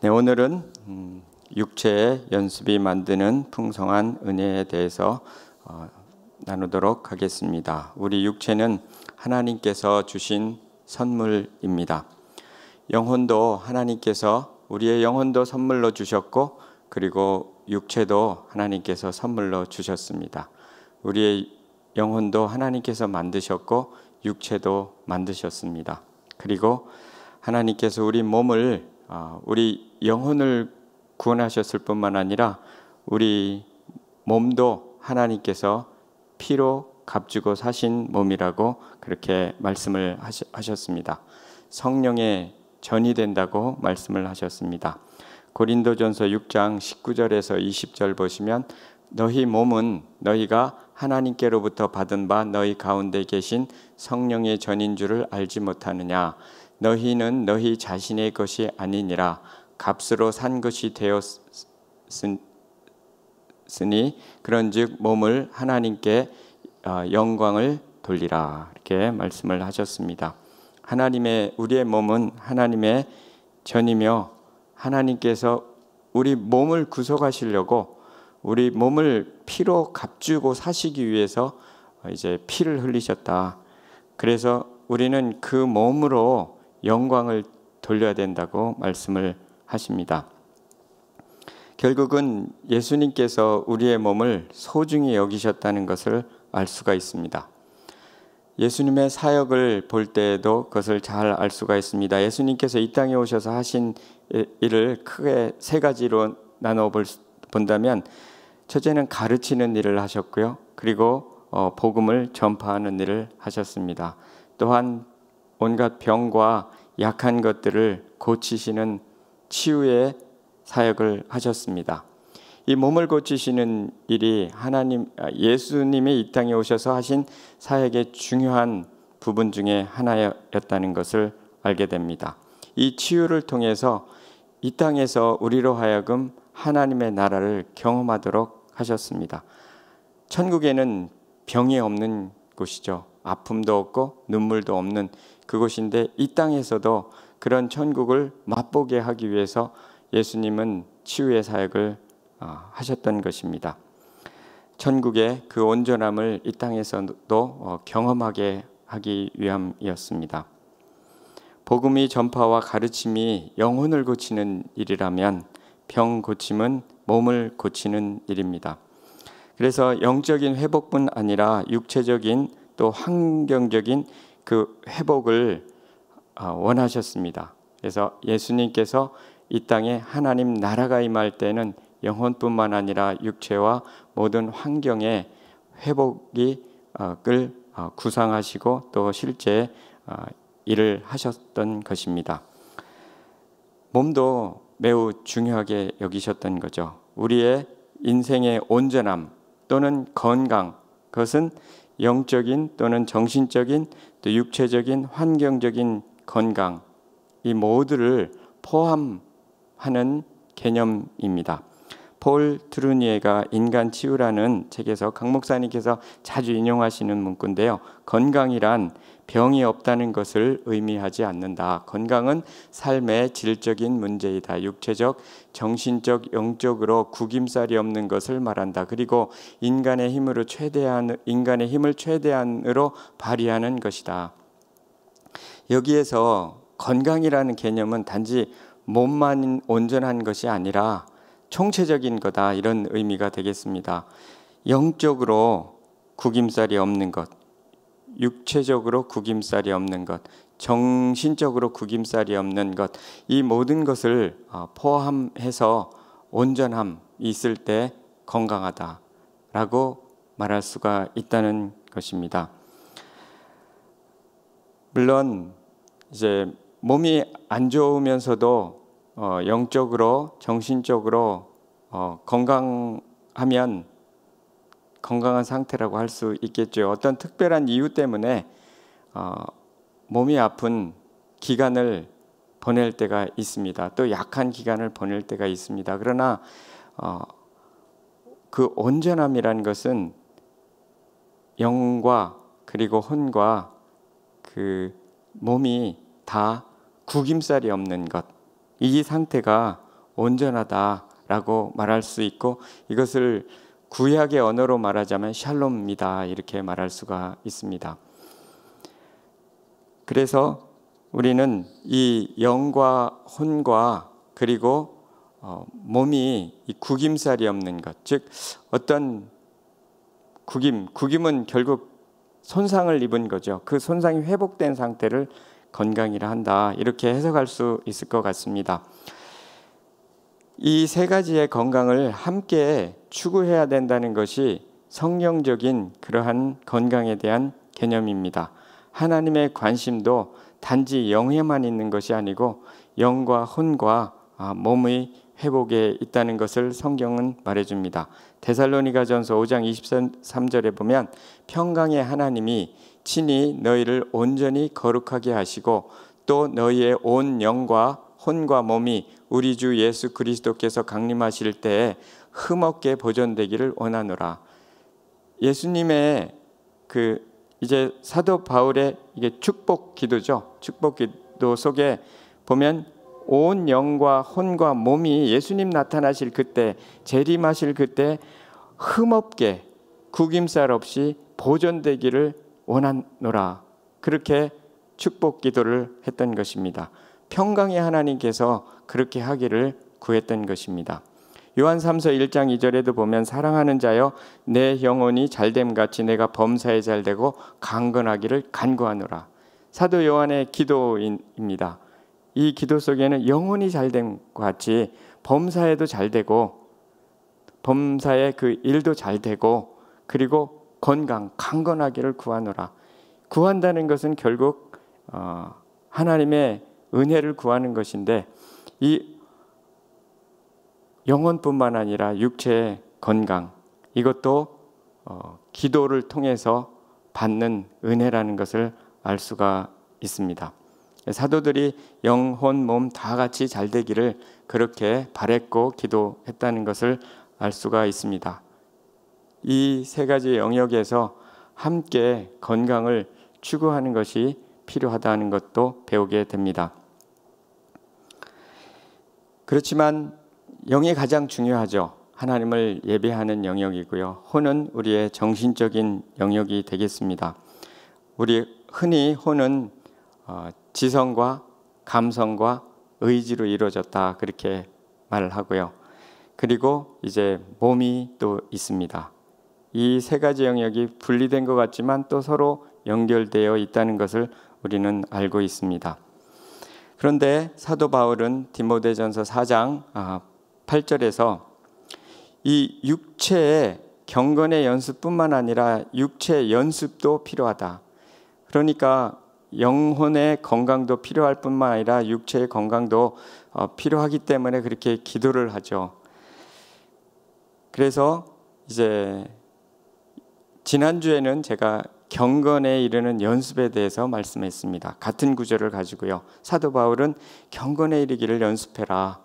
네, 오늘은 육체의 연습이 만드는 풍성한 은혜에 대해서 나누도록 하겠습니다. 우리 육체는 하나님께서 주신 선물입니다. 영혼도 하나님께서 우리의 영혼도 선물로 주셨고, 그리고 육체도 하나님께서 선물로 주셨습니다. 우리의 영혼도 하나님께서 만드셨고 육체도 만드셨습니다. 그리고 하나님께서 우리 몸을 우리 영혼을 구원하셨을 뿐만 아니라 우리 몸도 하나님께서 피로 값주고 사신 몸이라고 그렇게 말씀을 하셨습니다. 성령의 전이 된다고 말씀을 하셨습니다. 고린도전서 6장 19절에서 20절 보시면 너희 몸은 너희가 하나님께로부터 받은 바 너희 가운데 계신 성령의 전인 줄을 알지 못하느냐. 너희는 너희 자신의 것이 아니니라. 값으로 산 것이 되었으니 그런즉 몸을 하나님께 영광을 돌리라. 이렇게 말씀을 하셨습니다. 우리의 몸은 하나님의 전이며 하나님께서 우리 몸을 구속하시려고 우리 몸을 피로 값주고 사시기 위해서 이제 피를 흘리셨다. 그래서 우리는 그 몸으로 영광을 돌려야 된다고 말씀을 하십니다. 결국은 예수님께서 우리의 몸을 소중히 여기셨다는 것을 알 수가 있습니다. 예수님의 사역을 볼 때에도 그것을 잘 알 수가 있습니다. 예수님께서 이 땅에 오셔서 하신 일을 크게 세 가지로 나눠 본다면, 첫째는 가르치는 일을 하셨고요. 그리고 복음을 전파하는 일을 하셨습니다. 또한 온갖 병과 약한 것들을 고치시는 치유의 사역을 하셨습니다. 이 몸을 고치시는 일이 예수님이 이 땅에 오셔서 하신 사역의 중요한 부분 중에 하나였다는 것을 알게 됩니다. 이 치유를 통해서 이 땅에서 우리로 하여금 하나님의 나라를 경험하도록 하셨습니다. 천국에는 병이 없는 곳이죠. 아픔도 없고 눈물도 없는 그곳인데, 이 땅에서도 그런 천국을 맛보게 하기 위해서 예수님은 치유의 사역을 하셨던 것입니다. 천국의 그 온전함을 이 땅에서도 경험하게 하기 위함이었습니다. 복음의 전파와 가르침이 영혼을 고치는 일이라면 병 고침은 몸을 고치는 일입니다. 그래서 영적인 회복뿐 아니라 육체적인 또 환경적인 그 회복을 원하셨습니다. 그래서 예수님께서 이 땅에 하나님 나라가 임할 때는 영혼뿐만 아니라 육체와 모든 환경의 회복을 구상하시고 또 실제 일을 하셨던 것입니다. 몸도 매우 중요하게 여기셨던 거죠. 우리의 인생의 온전함 또는 건강, 그것은 영적인 또는 정신적인 또 육체적인 환경적인 건강, 이 모두를 포함하는 개념입니다. 폴 트루니에가 인간 치유라는 책에서 강 목사님께서 자주 인용하시는 문구인데요. 건강이란 병이 없다는 것을 의미하지 않는다. 건강은 삶의 질적인 문제이다. 육체적, 정신적, 영적으로 구김살이 없는 것을 말한다. 그리고 인간의 힘을 최대한으로 발휘하는 것이다. 여기에서 건강이라는 개념은 단지 몸만 온전한 것이 아니라 총체적인 거다, 이런 의미가 되겠습니다. 영적으로 구김살이 없는 것, 육체적으로 구김살이 없는 것, 정신적으로 구김살이 없는 것, 이 모든 것을 포함해서 온전함이 있을 때 건강하다라고 말할 수가 있다는 것입니다. 물론 이제 몸이 안 좋으면서도 영적으로 정신적으로 건강하면 건강한 상태라고 할 수 있겠죠. 어떤 특별한 이유 때문에 몸이 아픈 기간을 보낼 때가 있습니다. 또 약한 기간을 보낼 때가 있습니다. 그러나 그 온전함이라는 것은 영과 그리고 혼과 그 몸이 다 구김살이 없는 것, 이 상태가 온전하다라고 말할 수 있고, 이것을 구약의 언어로 말하자면 샬롬입니다, 이렇게 말할 수가 있습니다. 그래서 우리는 이 영과 혼과 그리고 몸이 이 구김살이 없는 것, 즉 어떤 구김은 결국 손상을 입은 거죠. 그 손상이 회복된 상태를 건강이라 한다, 이렇게 해석할 수 있을 것 같습니다. 이 세 가지의 건강을 함께 추구해야 된다는 것이 성경적인 그러한 건강에 대한 개념입니다. 하나님의 관심도 단지 영에만 있는 것이 아니고 영과 혼과 몸의 회복에 있다는 것을 성경은 말해줍니다. 데살로니가전서 5장 23절에 보면 평강의 하나님이 친히 너희를 온전히 거룩하게 하시고 또 너희의 온 영과 혼과 몸이 우리 주 예수 그리스도께서 강림하실 때에 흠없게 보존되기를 원하노라. 예수님의 이제 사도 바울의 이게 축복 기도죠. 축복 기도 속에 보면 온 영과 혼과 몸이 예수님 나타나실 그때, 재림하실 그때 흠없게 구김살 없이 보존되기를 원하노라, 그렇게 축복 기도를 했던 것입니다. 평강의 하나님께서 그렇게 하기를 구했던 것입니다. 요한 3서 1장 2절에도 보면 사랑하는 자여 내 영혼이 잘됨같이 내가 범사에 잘되고 강건하기를 간구하노라. 사도 요한의 기도입니다. 이 기도 속에는 영혼이 잘됨과 같이 범사에도 잘되고 범사의 그 일도 잘되고 그리고 강건하기를 구하노라. 구한다는 것은 결국 하나님의 은혜를 구하는 것인데, 이 영혼뿐만 아니라 육체의 건강, 이것도 기도를 통해서 받는 은혜라는 것을 알 수가 있습니다. 사도들이 영혼 몸 다 같이 잘 되기를 그렇게 바랬고 기도했다는 것을 알 수가 있습니다. 이 세 가지 영역에서 함께 건강을 추구하는 것이 필요하다는 것도 배우게 됩니다. 그렇지만 영이 가장 중요하죠. 하나님을 예배하는 영역이고요. 혼은 우리의 정신적인 영역이 되겠습니다. 우리 흔히 혼은 지성과 감성과 의지로 이루어졌다, 그렇게 말을 하고요. 그리고 이제 몸이 또 있습니다. 이 세 가지 영역이 분리된 것 같지만 또 서로 연결되어 있다는 것을 우리는 알고 있습니다. 그런데 사도 바울은 디모데전서 4장 8절에서 이 육체의 경건의 연습뿐만 아니라 육체의 연습도 필요하다. 그러니까 영혼의 건강도 필요할 뿐만 아니라 육체의 건강도 필요하기 때문에 그렇게 기도를 하죠. 그래서 이제 지난주에는 제가 경건에 이르는 연습에 대해서 말씀했습니다. 같은 구절을 가지고요. 사도 바울은 경건에 이르기를 연습해라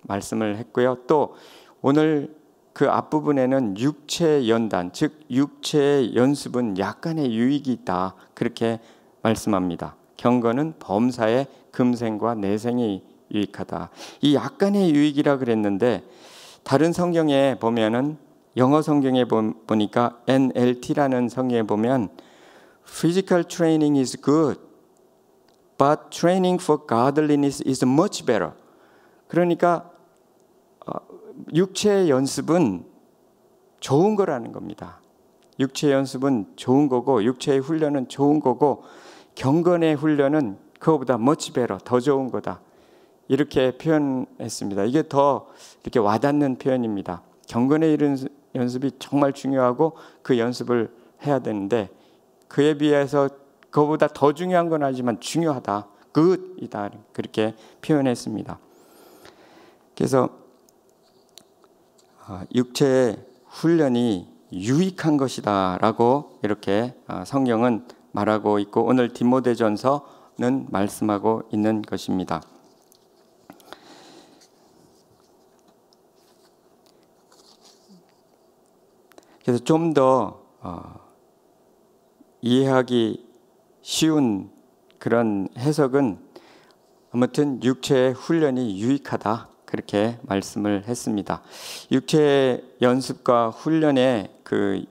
말씀을 했고요. 또 오늘 그 앞부분에는 육체의 연단, 즉 육체의 연습은 약간의 유익이 있다, 그렇게 말씀합니다. 경건은 범사의 금생과 내생이 유익하다. 이 약간의 유익이라 그랬는데 다른 성경에 보면은, 영어 성경에 보니까 NLT라는 성경에 보면 Physical training is good, but training for godliness is much better. 그러니까 육체의 연습은 좋은 거라는 겁니다. 육체의 연습은 좋은 거고 육체의 훈련은 좋은 거고 경건의 훈련은 그거보다 much better, 더 좋은 거다, 이렇게 표현했습니다. 이게 더 이렇게 와닿는 표현입니다. 경건에 이른 연습이 정말 중요하고 그 연습을 해야 되는데 그에 비해서 그거보다 더 중요한 건 아니지만 중요하다, good이다, 그렇게 표현했습니다. 그래서 육체의 훈련이 유익한 것이다라고 이렇게 성경은 말하고 있고 오늘 디모데전서는 말씀하고 있는 것입니다. 그래서 좀 더 이해하기 쉬운 그런 해석은 아무튼 육체의 훈련이 유익하다, 그렇게 말씀을 했습니다. 육체 연습과 훈련의 그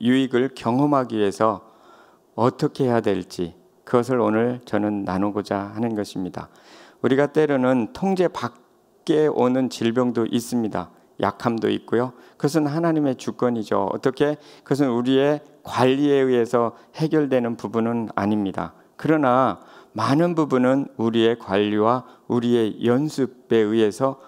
유익을 경험하기 위해서 어떻게 해야 될지 그것을 오늘 저는 나누고자 하는 것입니다. 우리가 때로는 통제 밖에 오는 질병도 있습니다. 약함도 있고요. 그것은 하나님의 주권이죠. 어떻게 그것은 우리의 관리에 의해서 해결되는 부분은 아닙니다. 그러나 많은 부분은 우리의 관리와 우리의 연습에 의해서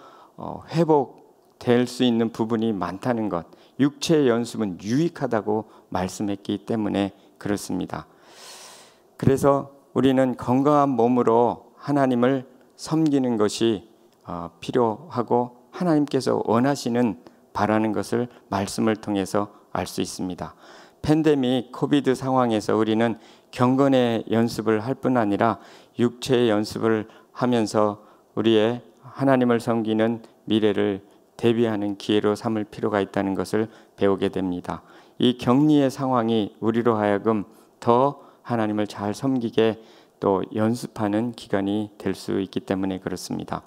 회복될 수 있는 부분이 많다는 것. 육체의 연습은 유익하다고 말씀했기 때문에 그렇습니다. 그래서 우리는 건강한 몸으로 하나님을 섬기는 것이 필요하고 하나님께서 원하시는 바라는 것을 말씀을 통해서 알 수 있습니다. 팬데믹 코비드 상황에서 우리는 경건의 연습을 할 뿐 아니라 육체의 연습을 하면서 우리의 하나님을 섬기는 미래를 대비하는 기회로 삼을 필요가 있다는 것을 배우게 됩니다. 이 격리의 상황이 우리로 하여금 더 하나님을 잘 섬기게 또 연습하는 기간이 될 수 있기 때문에 그렇습니다.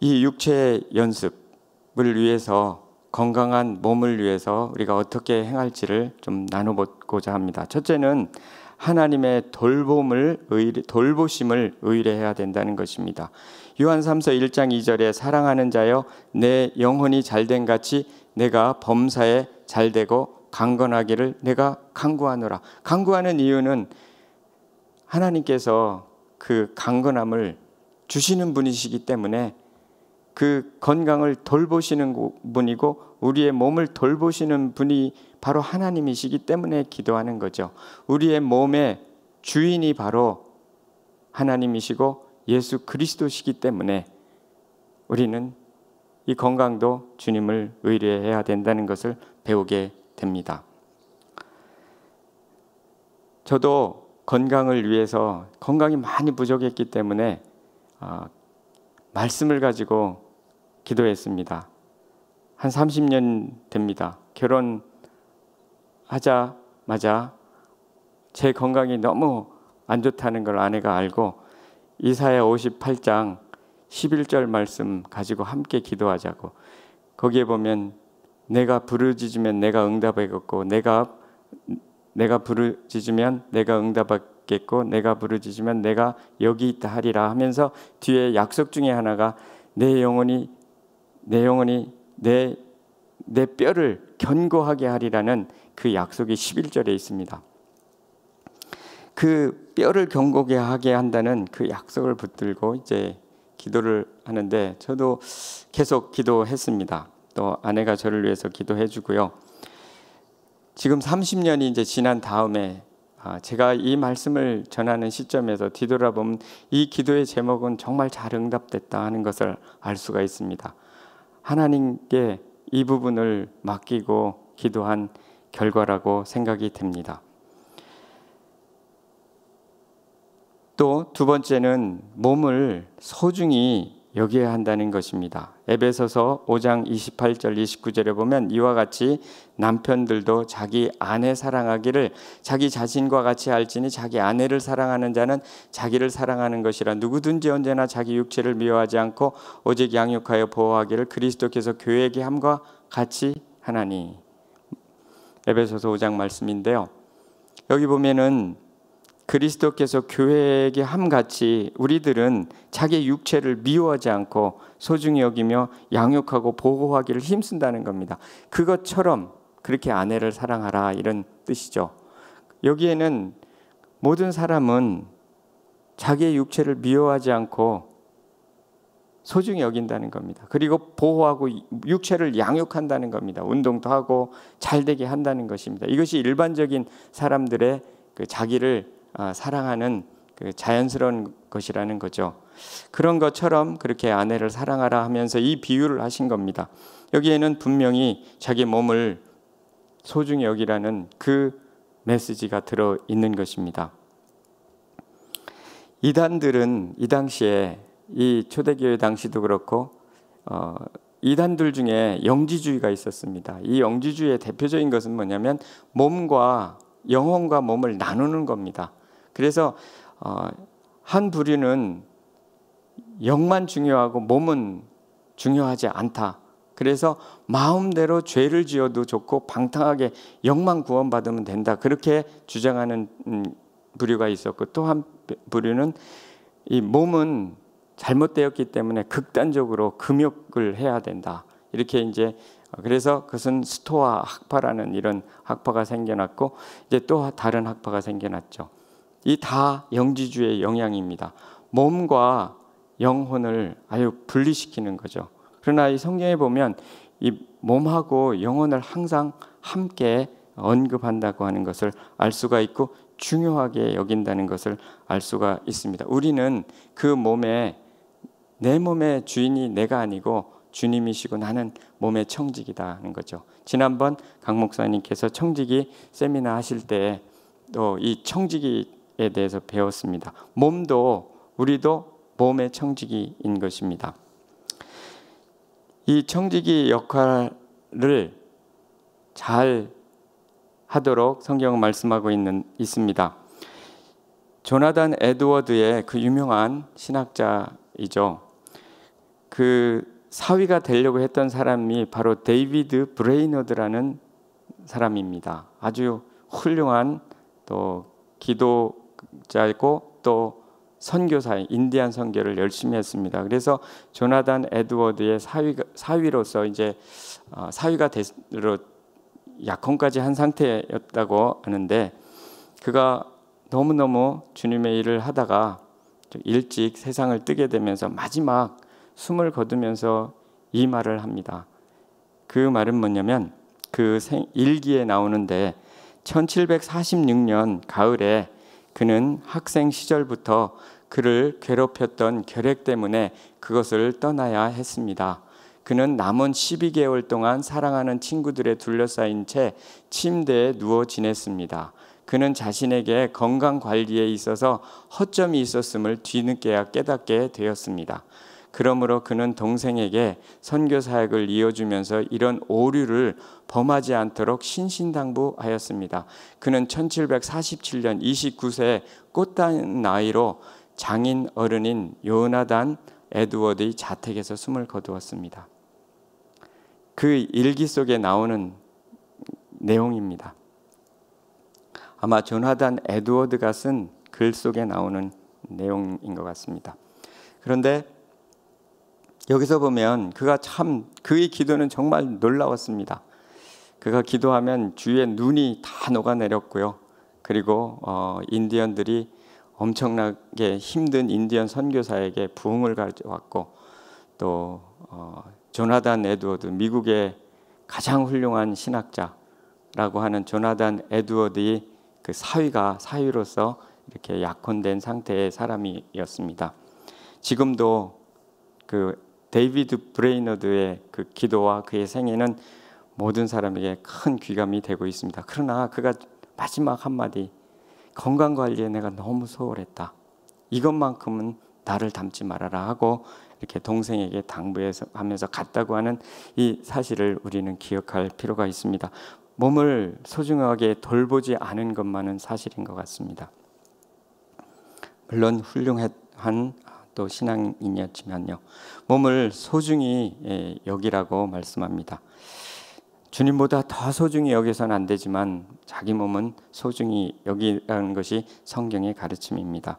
이 육체의 연습을 위해서 건강한 몸을 위해서 우리가 어떻게 행할지를 좀 나눠보고자 합니다. 첫째는 하나님의 돌보심을 의뢰해야 된다는 것입니다. 요한 3서 1장 2절에 사랑하는 자여 내 영혼이 잘된 같이 내가 범사에 잘되고 강건하기를 내가 간구하노라. 간구하는 이유는 하나님께서 그 강건함을 주시는 분이시기 때문에 그 건강을 돌보시는 분이고 우리의 몸을 돌보시는 분이 바로 하나님이시기 때문에 기도하는 거죠. 우리의 몸의 주인이 바로 하나님이시고 예수 그리스도시기 때문에 우리는 이 건강도 주님을 의뢰해야 된다는 것을 배우게 됩니다. 저도 건강을 위해서 건강이 많이 부족했기 때문에 말씀을 가지고 기도했습니다. 한 30년 됩니다. 결혼하자마자 제 건강이 너무 안 좋다는 걸 아내가 알고 이사야 58장 11절 말씀 가지고 함께 기도하자고. 거기에 보면 내가 부르짖으면 내가 응답하겠고 내가 부르짖으면 내가 응답하겠고 내가 부르짖으면 내가 여기 있다 하리라 하면서 뒤에 약속 중에 하나가 내 영혼이 내 뼈를 견고하게 하리라는 그 약속이 11절에 있습니다. 그 뼈를 견고하게 하게 한다는 그 약속을 붙들고 이제 기도를 하는데 저도 계속 기도했습니다. 또 아내가 저를 위해서 기도해 주고요. 지금 30년이 이제 지난 다음에 제가 이 말씀을 전하는 시점에서 뒤돌아보면 이 기도의 제목은 정말 잘 응답됐다 하는 것을 알 수가 있습니다. 하나님께 이 부분을 맡기고 기도한 결과라고 생각이 됩니다. 또 두 번째는 몸을 소중히 여겨야 한다는 것입니다. 에베소서 5장 28절 29절에 보면 이와 같이 남편들도 자기 아내 사랑하기를 자기 자신과 같이 알지니 자기 아내를 사랑하는 자는 자기를 사랑하는 것이라. 누구든지 언제나 자기 육체를 미워하지 않고 오직 양육하여 보호하기를 그리스도께서 교회에게 함과 같이 하나니. 에베소서 5장 말씀인데요. 여기 보면은 그리스도께서 교회에게 함같이 우리들은 자기 육체를 미워하지 않고 소중히 여기며 양육하고 보호하기를 힘쓴다는 겁니다. 그것처럼 그렇게 아내를 사랑하라 이런 뜻이죠. 여기에는 모든 사람은 자기의 육체를 미워하지 않고 소중히 여긴다는 겁니다. 그리고 보호하고 육체를 양육한다는 겁니다. 운동도 하고 잘되게 한다는 것입니다. 이것이 일반적인 사람들의 그 자기를 사랑하는 그 자연스러운 것이라는 거죠. 그런 것처럼 그렇게 아내를 사랑하라 하면서 이 비유를 하신 겁니다. 여기에는 분명히 자기 몸을 소중히 여기라는 그 메시지가 들어 있는 것입니다. 이단들은 이 당시에 이 초대교회 당시도 그렇고 이단들 중에 영지주의가 있었습니다. 이 영지주의의 대표적인 것은 뭐냐면 몸과 영혼과 몸을 나누는 겁니다. 그래서 한 부류는 영만 중요하고 몸은 중요하지 않다. 그래서 마음대로 죄를 지어도 좋고 방탕하게 영만 구원받으면 된다. 그렇게 주장하는 부류가 있었고, 또 한 부류는 이 몸은 잘못되었기 때문에 극단적으로 금욕을 해야 된다. 이렇게 이제 그래서 그것은 스토아 학파라는 이런 학파가 생겨났고, 이제 또 다른 학파가 생겨났죠. 이 다 영지주의 영향입니다. 몸과 영혼을 아주 분리시키는 거죠. 그러나 이 성경에 보면 이 몸하고 영혼을 항상 함께 언급한다고 하는 것을 알 수가 있고, 중요하게 여긴다는 것을 알 수가 있습니다. 우리는 그 몸에, 내 몸의 주인이 내가 아니고 주님이시고 나는 몸의 청직이다는 거죠. 지난번 강 목사님께서 청지기 세미나 하실 때 또 이 청지기에 대해서 배웠습니다. 몸도, 우리도 몸의 청지기인 것입니다. 이 청지기 역할을 잘 하도록 성경은 말씀하고 있습니다. 조나단 에드워드의 그 유명한 신학자이죠. 그 사위가 되려고 했던 사람이 바로 데이비드 브레이너드라는 사람입니다. 아주 훌륭한 또 기도자이고 또 선교사인, 인디안 선교를 열심히 했습니다. 그래서 조나단 에드워드의 사위로서 이제 사위가 되로 약혼까지 한 상태였다고 하는데, 그가 너무너무 주님의 일을 하다가 일찍 세상을 뜨게 되면서 마지막 숨을 거두면서 이 말을 합니다. 그 말은 뭐냐면, 그 일기에 나오는데 1746년 가을에 그는 학생 시절부터 그를 괴롭혔던 결핵 때문에 그것을 떠나야 했습니다. 그는 남은 12개월 동안 사랑하는 친구들에 둘러싸인 채 침대에 누워 지냈습니다. 그는 자신에게 건강 관리에 있어서 허점이 있었음을 뒤늦게야 깨닫게 되었습니다. 그러므로 그는 동생에게 선교 사역을 이어주면서 이런 오류를 범하지 않도록 신신당부하였습니다. 그는 1747년 29세 꽃단 나이로 장인 어른인 요나단 에드워드의 자택에서 숨을 거두었습니다. 그 일기 속에 나오는 내용입니다. 아마 조나단 에드워드가 쓴 글 속에 나오는 내용인 것 같습니다. 그런데 여기서 보면 그의 기도는 정말 놀라웠습니다. 그가 기도하면 주위에 눈이 다 녹아내렸고요. 그리고 인디언들이 엄청나게 힘든 인디언 선교사에게 부흥을 가져왔고, 또 조나단 에드워드, 미국의 가장 훌륭한 신학자라고 하는 조나단 에드워드의 그 사위로서 이렇게 약혼된 상태의 사람이었습니다. 지금도 그 데이비드 브레이너드의 그 기도와 그의 생애는 모든 사람에게 큰 귀감이 되고 있습니다. 그러나 그가 마지막 한마디, 건강관리에 내가 너무 소홀했다. 이것만큼은 나를 닮지 말아라 하고 이렇게 동생에게 당부하면서 갔다고 하는 이 사실을 우리는 기억할 필요가 있습니다. 몸을 소중하게 돌보지 않은 것만은 사실인 것 같습니다. 물론 훌륭한 또 신앙인이었지만요, 몸을 소중히 여기라고 말씀합니다. 주님보다 더 소중히 여기서는 안 되지만 자기 몸은 소중히 여기라는 것이 성경의 가르침입니다.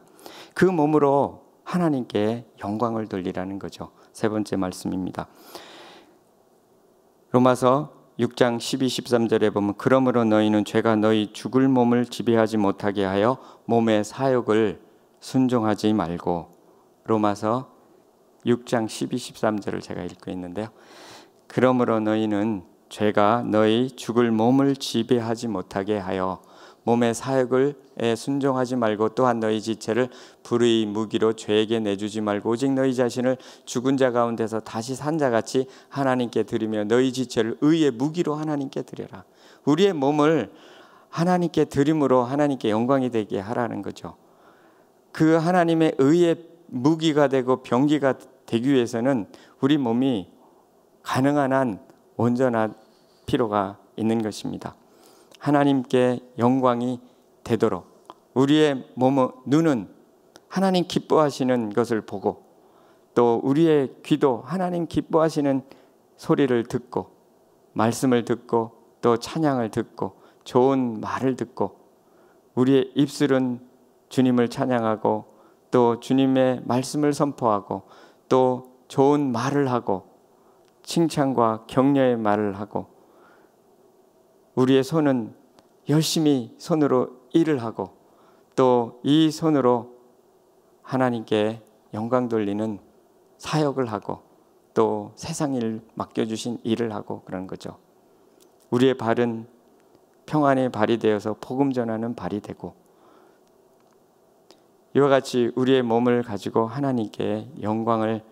그 몸으로 하나님께 영광을 돌리라는 거죠. 세 번째 말씀입니다. 로마서 6장 12, 13절에 보면, 그러므로 너희는 죄가 너희 죽을 몸을 지배하지 못하게 하여 몸의 사욕을 순종하지 말고. 로마서 6장 12, 13절을 제가 읽고 있는데요. 그러므로 너희는 죄가 너희 죽을 몸을 지배하지 못하게 하여 몸의 사욕을 순종하지 말고, 또한 너희 지체를 불의 무기로 죄에게 내주지 말고 오직 너희 자신을 죽은 자 가운데서 다시 산 자같이 하나님께 드리며 너희 지체를 의의 무기로 하나님께 드려라. 우리의 몸을 하나님께 드림으로 하나님께 영광이 되게 하라는 거죠. 그 하나님의 의의 무기가 되고 병기가 되기 위해서는 우리 몸이 가능한 한 온전한 필요가 있는 것입니다. 하나님께 영광이 되도록 우리의 눈은 하나님 기뻐하시는 것을 보고, 또 우리의 귀도 하나님 기뻐하시는 소리를 듣고 말씀을 듣고 또 찬양을 듣고 좋은 말을 듣고 우리의 입술은 주님을 찬양하고 또 주님의 말씀을 선포하고 또 좋은 말을 하고 칭찬과 격려의 말을 하고 우리의 손은 열심히 손으로 일을 하고 또 이 손으로 하나님께 영광 돌리는 사역을 하고 또 세상 일 맡겨주신 일을 하고 그런 거죠. 우리의 발은 평안의 발이 되어서 복음 전하는 발이 되고 이와 같이 우리의 몸을 가지고 하나님께 영광을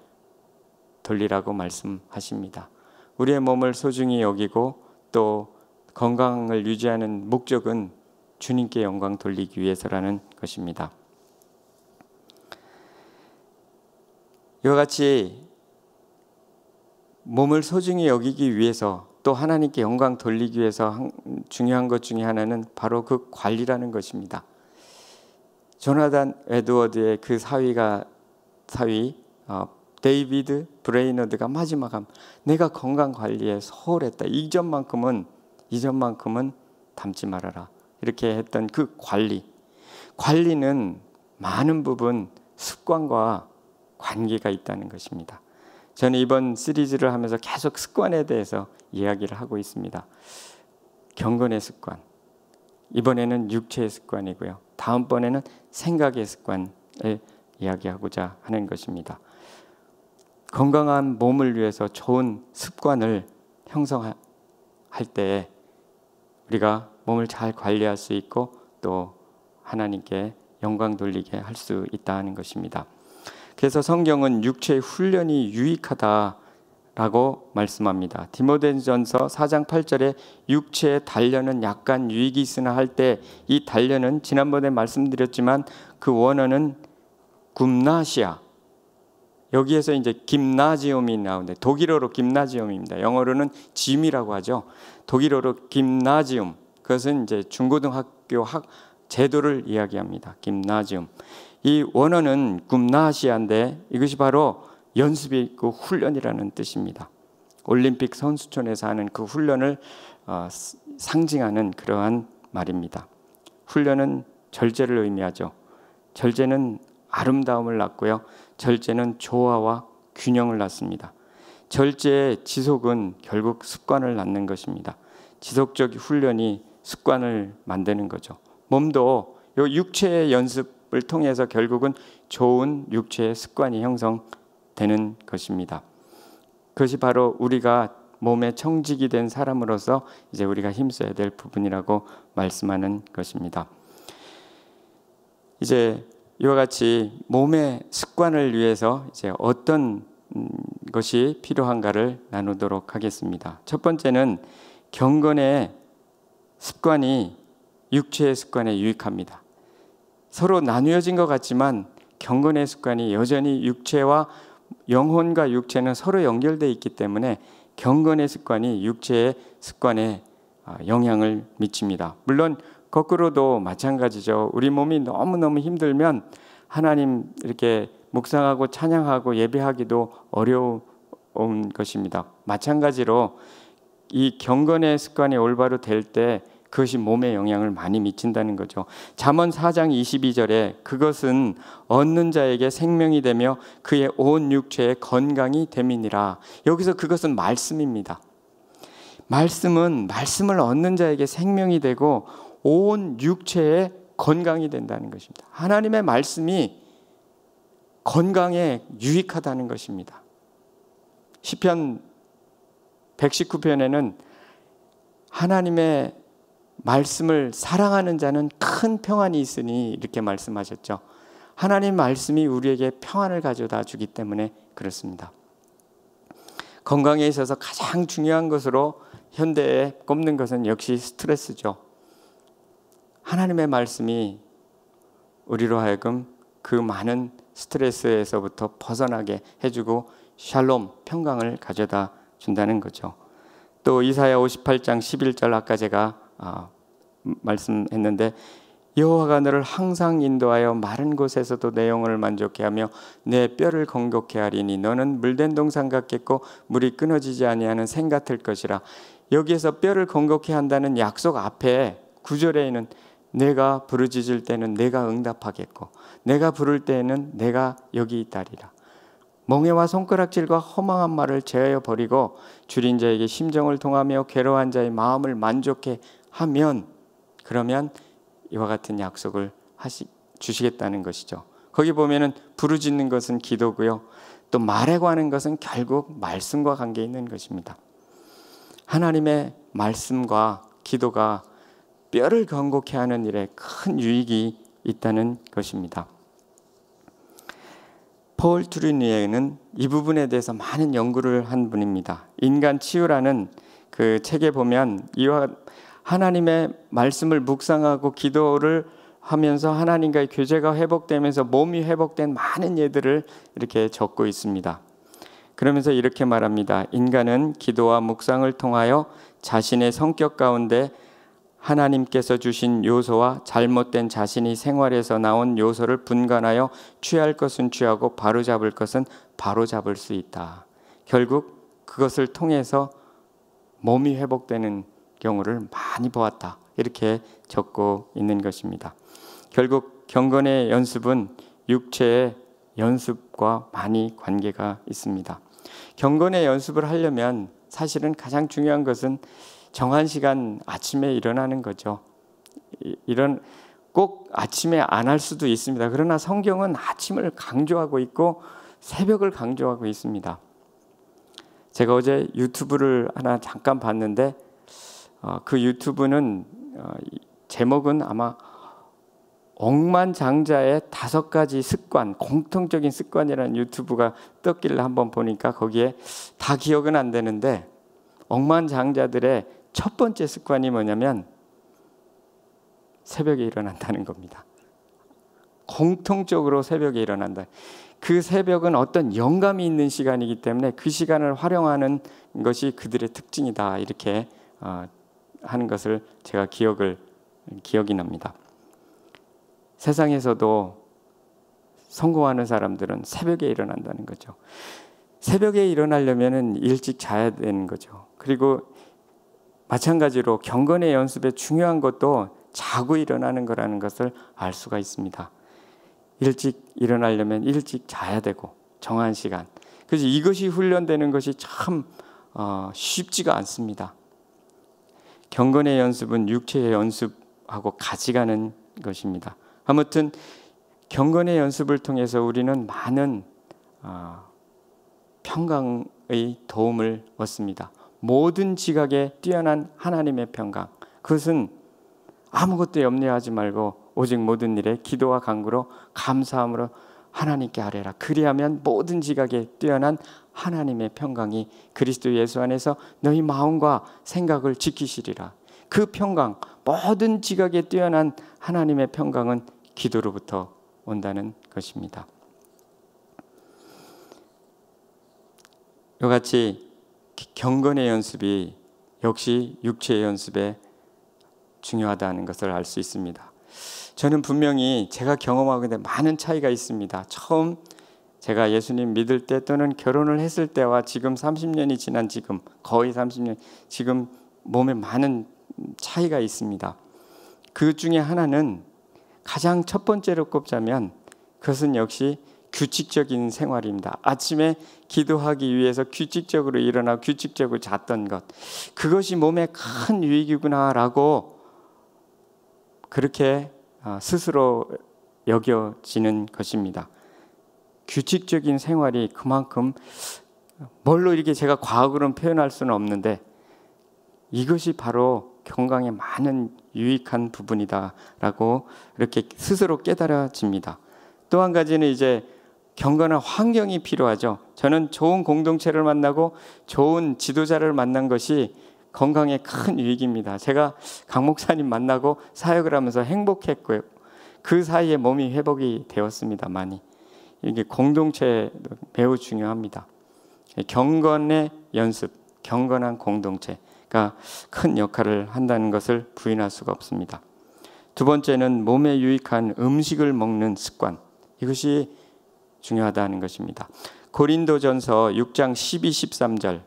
돌리라고 말씀하십니다. 우리의 몸을 소중히 여기고 또 건강을 유지하는 목적은 주님께 영광 돌리기 위해서라는 것입니다. 이와 같이 몸을 소중히 여기기 위해서 또 하나님께 영광 돌리기 위해서 중요한 것 중에 하나는 바로 그 관리라는 것입니다. 조나단 에드워드의 그 사위 데이비드 브레이너드가 마지막 내가 건강 관리에 소홀했다. 이전만큼은 담지 말아라. 이렇게 했던 그 관리는 많은 부분 습관과 관계가 있다는 것입니다. 저는 이번 시리즈를 하면서 계속 습관에 대해서 이야기를 하고 있습니다. 경건의 습관, 이번에는 육체의 습관이고요. 다음번에는 생각의 습관을 이야기하고자 하는 것입니다. 건강한 몸을 위해서 좋은 습관을 형성할 때 우리가 몸을 잘 관리할 수 있고 또 하나님께 영광 돌리게 할 수 있다는 것입니다. 그래서 성경은 육체의 훈련이 유익하다라고 말씀합니다. 디모데전서 4장 8절에 육체의 단련은 약간 유익이 있으나 할 때 이 단련은 지난번에 말씀드렸지만 그 원어는 굼나시아, 여기에서 이제 김나지움이 나오는데 독일어로 김나지움입니다. 영어로는 짐이라고 하죠. 독일어로 김나지움, 그것은 이제 중고등학교 제도를 이야기합니다. 김나지움. 이 원어는 굼나시아인데 이것이 바로 연습이 있고 훈련이라는 뜻입니다. 올림픽 선수촌에서 하는 그 훈련을 상징하는 그러한 말입니다. 훈련은 절제를 의미하죠. 절제는 아름다움을 낳고요. 절제는 조화와 균형을 낳습니다. 절제의 지속은 결국 습관을 낳는 것입니다. 지속적 훈련이 습관을 만드는 거죠. 몸도 이 육체의 연습을 통해서 결국은 좋은 육체의 습관이 형성되는 것입니다. 그것이 바로 우리가 몸에 청직이 된 사람으로서 이제 우리가 힘써야 될 부분이라고 말씀하는 것입니다. 이제 이와 같이 몸의 습관을 위해서 이제 어떤 것이 필요한가를 나누도록 하겠습니다. 첫 번째는 경건의 습관이 육체의 습관에 유익합니다. 서로 나누어진 것 같지만 경건의 습관이 여전히 육체와 영혼과 육체는 서로 연결되어 있기 때문에 경건의 습관이 육체의 습관에 영향을 미칩니다. 물론 거꾸로도 마찬가지죠. 우리 몸이 너무너무 힘들면 하나님 이렇게 묵상하고 찬양하고 예배하기도 어려운 것입니다. 마찬가지로 이 경건의 습관이 올바로 될 때 그것이 몸에 영향을 많이 미친다는 거죠. 잠언 4장 22절에 그것은 얻는 자에게 생명이 되며 그의 온 육체의 건강이 됨이니라. 여기서 그것은 말씀입니다. 말씀을 얻는 자에게 생명이 되고 온 육체의 건강이 된다는 것입니다. 하나님의 말씀이 건강에 유익하다는 것입니다. 시편 119편에는 하나님의 말씀을 사랑하는 자는 큰 평안이 있으니 이렇게 말씀하셨죠. 하나님 말씀이 우리에게 평안을 가져다 주기 때문에 그렇습니다. 건강에 있어서 가장 중요한 것으로 현대에 꼽는 것은 역시 스트레스죠. 하나님의 말씀이 우리로 하여금 그 많은 스트레스에서부터 벗어나게 해주고 샬롬, 평강을 가져다 준다는 거죠. 또 이사야 58장 11절 아까 제가 말씀했는데 여호와가 너를 항상 인도하여 마른 곳에서도 내 영혼을 만족해 하며 내 뼈를 건강케 하리니 너는 물된 동산 같겠고 물이 끊어지지 아니하는 샘 같을 것이라. 여기에서 뼈를 건강케 한다는 약속 앞에 9절에는 내가 부르짖을 때는 내가 응답하겠고 내가 부를 때에는 내가 여기 있다리라. 멍에와 손가락질과 허망한 말을 제하여 버리고 줄인 자에게 심정을 통하며 괴로워한 자의 마음을 만족해 하면, 그러면 이와 같은 약속을 주시겠다는 것이죠. 거기 보면은 부르짖는 것은 기도고요, 또 말하고 하는 것은 결국 말씀과 관계 있는 것입니다. 하나님의 말씀과 기도가 뼈를 건강케 하는 일에 큰 유익이 있다는 것입니다. 폴 투르니에는 이 부분에 대해서 많은 연구를 한 분입니다. 인간 치유라는 그 책에 보면 이와 하나님의 말씀을 묵상하고 기도를 하면서 하나님과의 교제가 회복되면서 몸이 회복된 많은 예들을 이렇게 적고 있습니다. 그러면서 이렇게 말합니다. 인간은 기도와 묵상을 통하여 자신의 성격 가운데 하나님께서 주신 요소와 잘못된 자신이 생활에서 나온 요소를 분간하여 취할 것은 취하고 바로잡을 것은 바로잡을 수 있다. 결국 그것을 통해서 몸이 회복되는 경우를 많이 보았다. 이렇게 적고 있는 것입니다. 결국 경건의 연습은 육체의 연습과 많이 관계가 있습니다. 경건의 연습을 하려면 사실은 가장 중요한 것은 정한 시간 아침에 일어나는 거죠. 꼭 아침에 안 할 수도 있습니다. 그러나 성경은 아침을 강조하고 있고 새벽을 강조하고 있습니다. 제가 어제 유튜브를 하나 잠깐 봤는데 그 유튜브는 제목은 아마 억만장자의 5가지 습관, 공통적인 습관이라는 유튜브가 떴길래 한번 보니까 거기에 다 기억은 안 되는데 억만장자들의 첫 번째 습관이 뭐냐면 새벽에 일어난다는 겁니다. 공통적으로 새벽에 일어난다. 그 새벽은 어떤 영감이 있는 시간이기 때문에 그 시간을 활용하는 것이 그들의 특징이다. 이렇게 하는 것을 제가 기억이 납니다. 세상에서도 성공하는 사람들은 새벽에 일어난다는 거죠. 새벽에 일어나려면 일찍 자야 되는 거죠. 그리고 마찬가지로 경건의 연습에 중요한 것도 자고 일어나는 거라는 것을 알 수가 있습니다. 일찍 일어나려면 일찍 자야 되고 정한 시간. 그래서 이것이 훈련되는 것이 참 쉽지가 않습니다. 경건의 연습은 육체의 연습하고 같이 가는 것입니다. 아무튼 경건의 연습을 통해서 우리는 많은 평강의 도움을 얻습니다. 모든 지각에 뛰어난 하나님의 평강, 그것은 아무것도 염려하지 말고 오직 모든 일에 기도와 간구로 감사함으로 하나님께 아뢰라. 그리하면 모든 지각에 뛰어난 하나님의 평강이 그리스도 예수 안에서 너희 마음과 생각을 지키시리라. 그 평강, 모든 지각에 뛰어난 하나님의 평강은 기도로부터 온다는 것입니다. 이같이 경건의 연습이 역시 육체의 연습에 중요하다는 것을 알 수 있습니다. 저는 분명히 제가 경험하고 있는데 많은 차이가 있습니다. 처음 제가 예수님 믿을 때 또는 결혼을 했을 때와 지금 30년이 지난 지금, 거의 30년, 지금 몸에 많은 차이가 있습니다. 그 중에 하나는 가장 첫 번째로 꼽자면 그것은 역시 규칙적인 생활입니다. 아침에 기도하기 위해서 규칙적으로 일어나 규칙적으로 잤던 것, 그것이 몸에 큰 유익이구나라고 그렇게 스스로 여겨지는 것입니다. 규칙적인 생활이 그만큼 뭘로 이렇게 제가 과학으로는 표현할 수는 없는데 이것이 바로 건강에 많은 유익한 부분이다라고 이렇게 스스로 깨달아집니다. 또 한 가지는 이제 경건한 환경이 필요하죠. 저는 좋은 공동체를 만나고 좋은 지도자를 만난 것이 건강에 큰 유익입니다. 제가 강 목사님 만나고 사역을 하면서 행복했고요. 그 사이에 몸이 회복이 되었습니다. 많이. 이게 공동체 매우 중요합니다. 경건의 연습, 경건한 공동체가 큰 역할을 한다는 것을 부인할 수가 없습니다. 두 번째는 몸에 유익한 음식을 먹는 습관. 이것이 중요하다는 것입니다. 고린도전서 6장 12, 13절.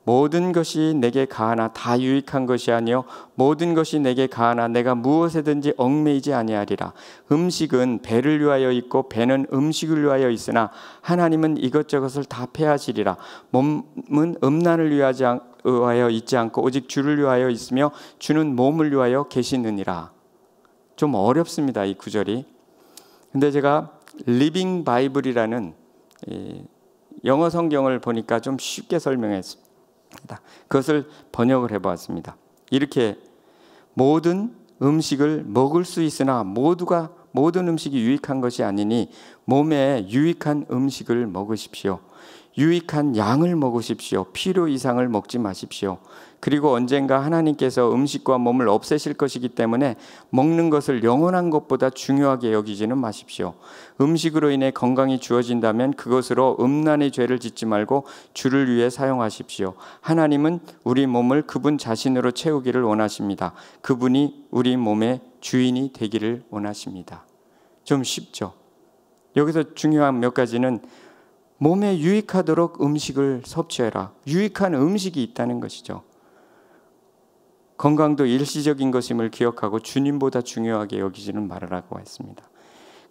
모든 것이 내게 가하나 다 유익한 것이 아니요 모든 것이 내게 가하나 내가 무엇에든지 얽매이지 아니하리라. 음식은 배를 위하여 있고 배는 음식을 위하여 있으나 하나님은 이것저것을 다 패하시리라. 몸은 음란을 위하여 있지 않고 오직 주를 위하여 있으며 주는 몸을 위하여 계시느니라. 좀 어렵습니다, 이 구절이. 근데 제가 리빙 바이블이라는 영어 성경을 보니까 좀 쉽게 설명했습니다. 그것을 번역을 해보았습니다. 이렇게 모든 음식을 먹을 수 있으나 모든 음식이 유익한 것이 아니니 몸에 유익한 음식을 먹으십시오. 유익한 양을 먹으십시오. 필요 이상을 먹지 마십시오. 그리고 언젠가 하나님께서 음식과 몸을 없애실 것이기 때문에 먹는 것을 영원한 것보다 중요하게 여기지는 마십시오. 음식으로 인해 건강이 주어진다면 그것으로 음란의 죄를 짓지 말고 주를 위해 사용하십시오. 하나님은 우리 몸을 그분 자신으로 채우기를 원하십니다. 그분이 우리 몸의 주인이 되기를 원하십니다. 좀 쉽죠? 여기서 중요한 몇 가지는 몸에 유익하도록 음식을 섭취해라. 유익한 음식이 있다는 것이죠. 건강도 일시적인 것임을 기억하고 주님보다 중요하게 여기지는 말으라고 했습니다.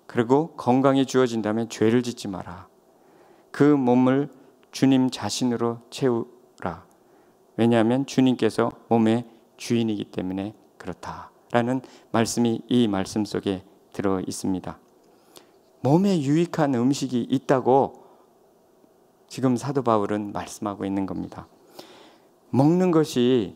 그리고 건강이 주어진다면 죄를 짓지 마라. 그 몸을 주님 자신으로 채우라. 왜냐하면 주님께서 몸의 주인이기 때문에 그렇다라는 말씀이 이 말씀 속에 들어 있습니다. 몸에 유익한 음식이 있다고 지금 사도 바울은 말씀하고 있는 겁니다. 먹는 것이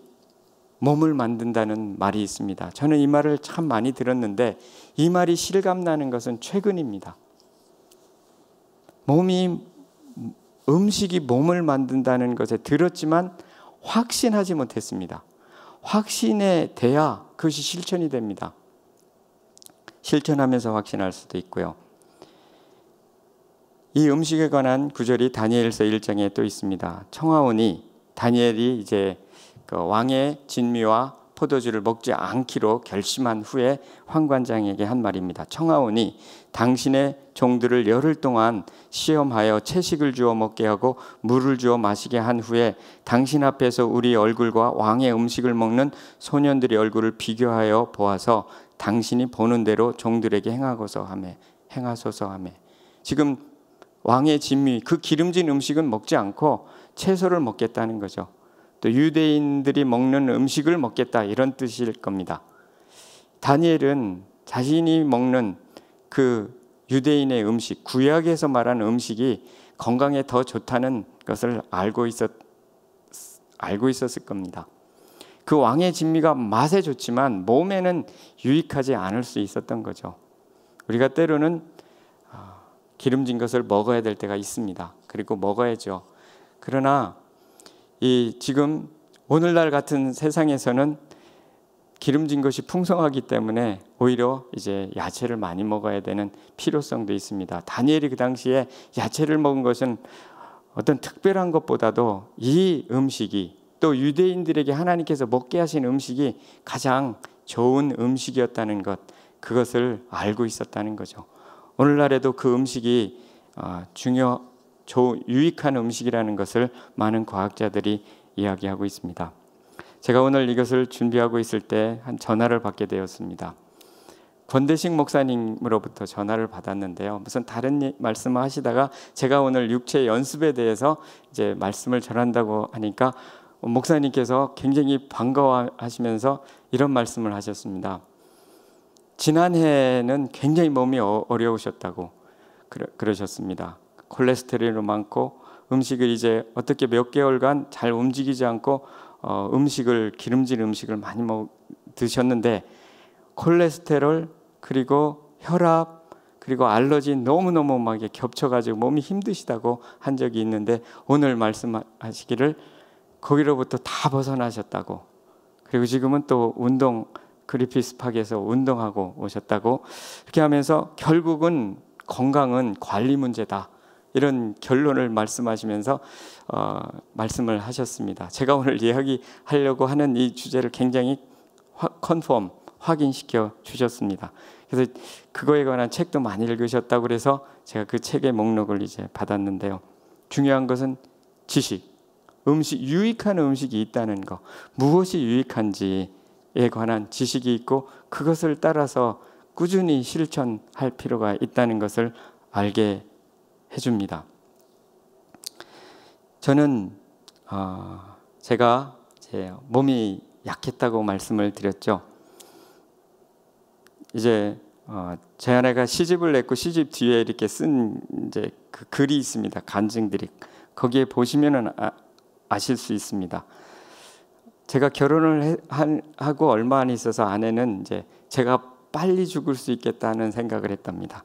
몸을 만든다는 말이 있습니다. 저는 이 말을 참 많이 들었는데 이 말이 실감나는 것은 최근입니다. 음식이 몸을 만든다는 것에 들었지만 확신하지 못했습니다. 확신에 돼야 그것이 실천이 됩니다. 실천하면서 확신할 수도 있고요. 이 음식에 관한 구절이 다니엘서 1장에 또 있습니다. 청하오니 다니엘이 이제 그 왕의 진미와 포도주를 먹지 않기로 결심한 후에 환관장에게 한 말입니다. 청하오니 당신의 종들을 열흘 동안 시험하여 채식을 주어 먹게 하고 물을 주어 마시게 한 후에 당신 앞에서 우리 얼굴과 왕의 음식을 먹는 소년들의 얼굴을 비교하여 보아서 당신이 보는 대로 종들에게 행하소서 하매. 지금 왕의 진미, 그 기름진 음식은 먹지 않고 채소를 먹겠다는 거죠. 또 유대인들이 먹는 음식을 먹겠다, 이런 뜻일 겁니다. 다니엘은 자신이 먹는 그 유대인의 음식, 구약에서 말하는 음식이 건강에 더 좋다는 것을 알고 있었을 겁니다. 그 왕의 진미가 맛에 좋지만 몸에는 유익하지 않을 수 있었던 거죠. 우리가 때로는 기름진 것을 먹어야 될 때가 있습니다. 그리고 먹어야죠. 그러나 지금 오늘날 같은 세상에서는 기름진 것이 풍성하기 때문에 오히려 이제 야채를 많이 먹어야 되는 필요성도 있습니다. 다니엘이 그 당시에 야채를 먹은 것은 어떤 특별한 것보다도 이 음식이, 또 유대인들에게 하나님께서 먹게 하신 음식이 가장 좋은 음식이었다는 것, 그것을 알고 있었다는 거죠. 오늘날에도 그 음식이 유익한 음식이라는 것을 많은 과학자들이 이야기하고 있습니다. 제가 오늘 이것을 준비하고 있을 때 한 전화를 받게 되었습니다. 권대식 목사님으로부터 전화를 받았는데요. 무슨 다른 말씀을 하시다가 제가 오늘 육체 연습에 대해서 이제 말씀을 전한다고 하니까 목사님께서 굉장히 반가워하시면서 이런 말씀을 하셨습니다. 지난해에는 굉장히 몸이 어려우셨다고 그러셨습니다. 콜레스테롤이 많고 음식을 이제 어떻게 몇 개월간 잘 움직이지 않고 기름진 음식을 많이 드셨는데 콜레스테롤, 그리고 혈압, 그리고 알러지 너무너무 막 겹쳐가지고 몸이 힘드시다고 한 적이 있는데 오늘 말씀하시기를 거기로부터 다 벗어나셨다고, 그리고 지금은 또 그리피스 팍에서 운동하고 오셨다고, 이렇게 하면서 결국은 건강은 관리 문제다, 이런 결론을 말씀하시면서 말씀을 하셨습니다. 제가 오늘 이야기하려고 하는 이 주제를 굉장히 확인시켜 주셨습니다. 그래서 그거에 관한 책도 많이 읽으셨다고 그래서 제가 그 책의 목록을 이제 받았는데요. 중요한 것은 지식, 음식, 유익한 음식이 있다는 거, 무엇이 유익한지에 관한 지식이 있고 그것을 따라서 꾸준히 실천할 필요가 있다는 것을 알게 해줍니다. 저는 제가 제 몸이 약했다고 말씀을 드렸죠. 이제 제 아내가 시집을 냈고 시집 뒤에 이렇게 쓴 이제 그 글이 있습니다. 간증들이 거기에 보시면은 아실 수 있습니다. 제가 결혼을 하고 얼마 안 있어서 아내는 이제 제가 빨리 죽을 수 있겠다는 생각을 했답니다.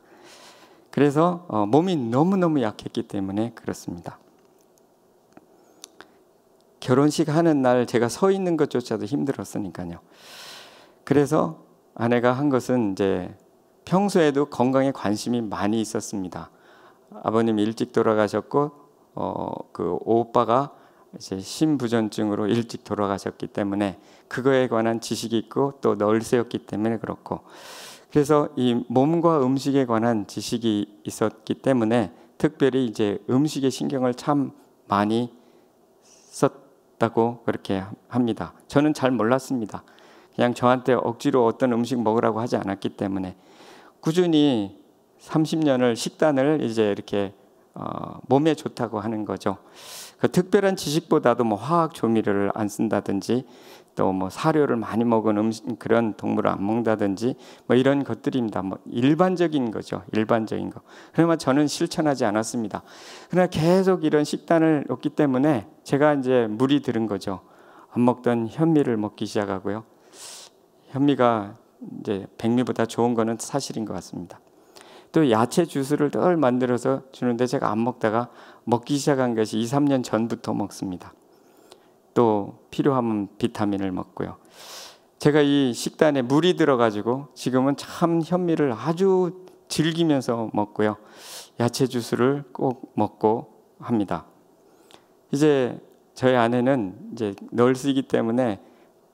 그래서 몸이 너무너무 약했기 때문에 그렇습니다. 결혼식 하는 날 제가 서 있는 것조차도 힘들었으니까요. 그래서 아내가 한 것은 이제 평소에도 건강에 관심이 많이 있었습니다. 아버님이 일찍 돌아가셨고 그 오빠가 이제 심부전증으로 일찍 돌아가셨기 때문에 그거에 관한 지식이 있고 또 널세였기 때문에 그렇고, 그래서 이 몸과 음식에 관한 지식이 있었기 때문에 특별히 이제 음식에 신경을 참 많이 썼다고 그렇게 합니다. 저는 잘 몰랐습니다. 그냥 저한테 억지로 어떤 음식 먹으라고 하지 않았기 때문에 꾸준히 30년을 식단을 이제 이렇게 몸에 좋다고 하는 거죠. 그 특별한 지식보다도 뭐 화학 조미료를 안 쓴다든지 또 뭐 사료를 많이 먹은 그런 동물을 안 먹는다든지 뭐 이런 것들입니다. 뭐 일반적인 거죠. 일반적인 거. 그러나 저는 실천하지 않았습니다. 그러나 계속 이런 식단을 놓기 때문에 제가 이제 물이 들은 거죠. 안 먹던 현미를 먹기 시작하고요. 현미가 이제 백미보다 좋은 거는 사실인 것 같습니다. 또 야채 주스를 늘 만들어서 주는데 제가 안 먹다가 먹기 시작한 것이 2, 3년 전부터 먹습니다. 또 필요하면 비타민을 먹고요. 제가 이 식단에 물이 들어가지고 지금은 참 현미를 아주 즐기면서 먹고요. 야채 주스를 꼭 먹고 합니다. 이제 저희 아내는 이제 널스이기 때문에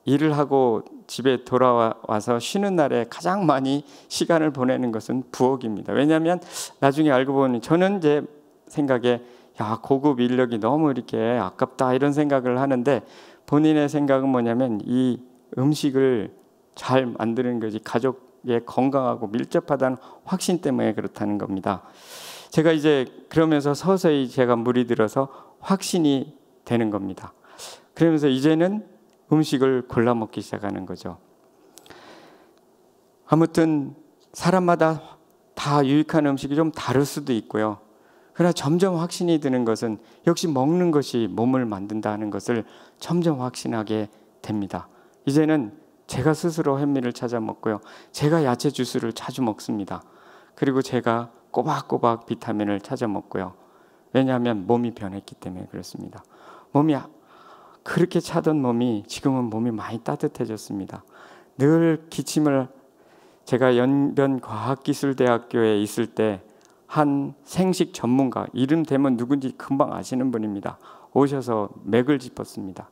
일을 하고 집에 돌아와서 쉬는 날에 가장 많이 시간을 보내는 것은 부엌입니다. 왜냐하면 나중에 알고 보니 저는 이제 생각에 야, 고급 인력이 너무 이렇게 아깝다 이런 생각을 하는데 본인의 생각은 뭐냐면 이 음식을 잘 만드는 것이 가족의 건강하고 밀접하다는 확신 때문에 그렇다는 겁니다. 제가 이제 그러면서 서서히 제가 물이 들어서 확신이 되는 겁니다. 그러면서 이제는 음식을 골라 먹기 시작하는 거죠. 아무튼 사람마다 다 유익한 음식이 좀 다를 수도 있고요. 그러나 점점 확신이 드는 것은 역시 먹는 것이 몸을 만든다는 것을 점점 확신하게 됩니다. 이제는 제가 스스로 현미를 찾아 먹고요. 제가 야채 주스를 자주 먹습니다. 그리고 제가 꼬박꼬박 비타민을 찾아 먹고요. 왜냐하면 몸이 변했기 때문에 그렇습니다. 몸이 그렇게 차던 몸이 지금은 몸이 많이 따뜻해졌습니다. 늘 기침을 제가 연변과학기술대학교에 있을 때 한 생식 전문가, 이름 대면 누군지 금방 아시는 분입니다. 오셔서 맥을 짚었습니다.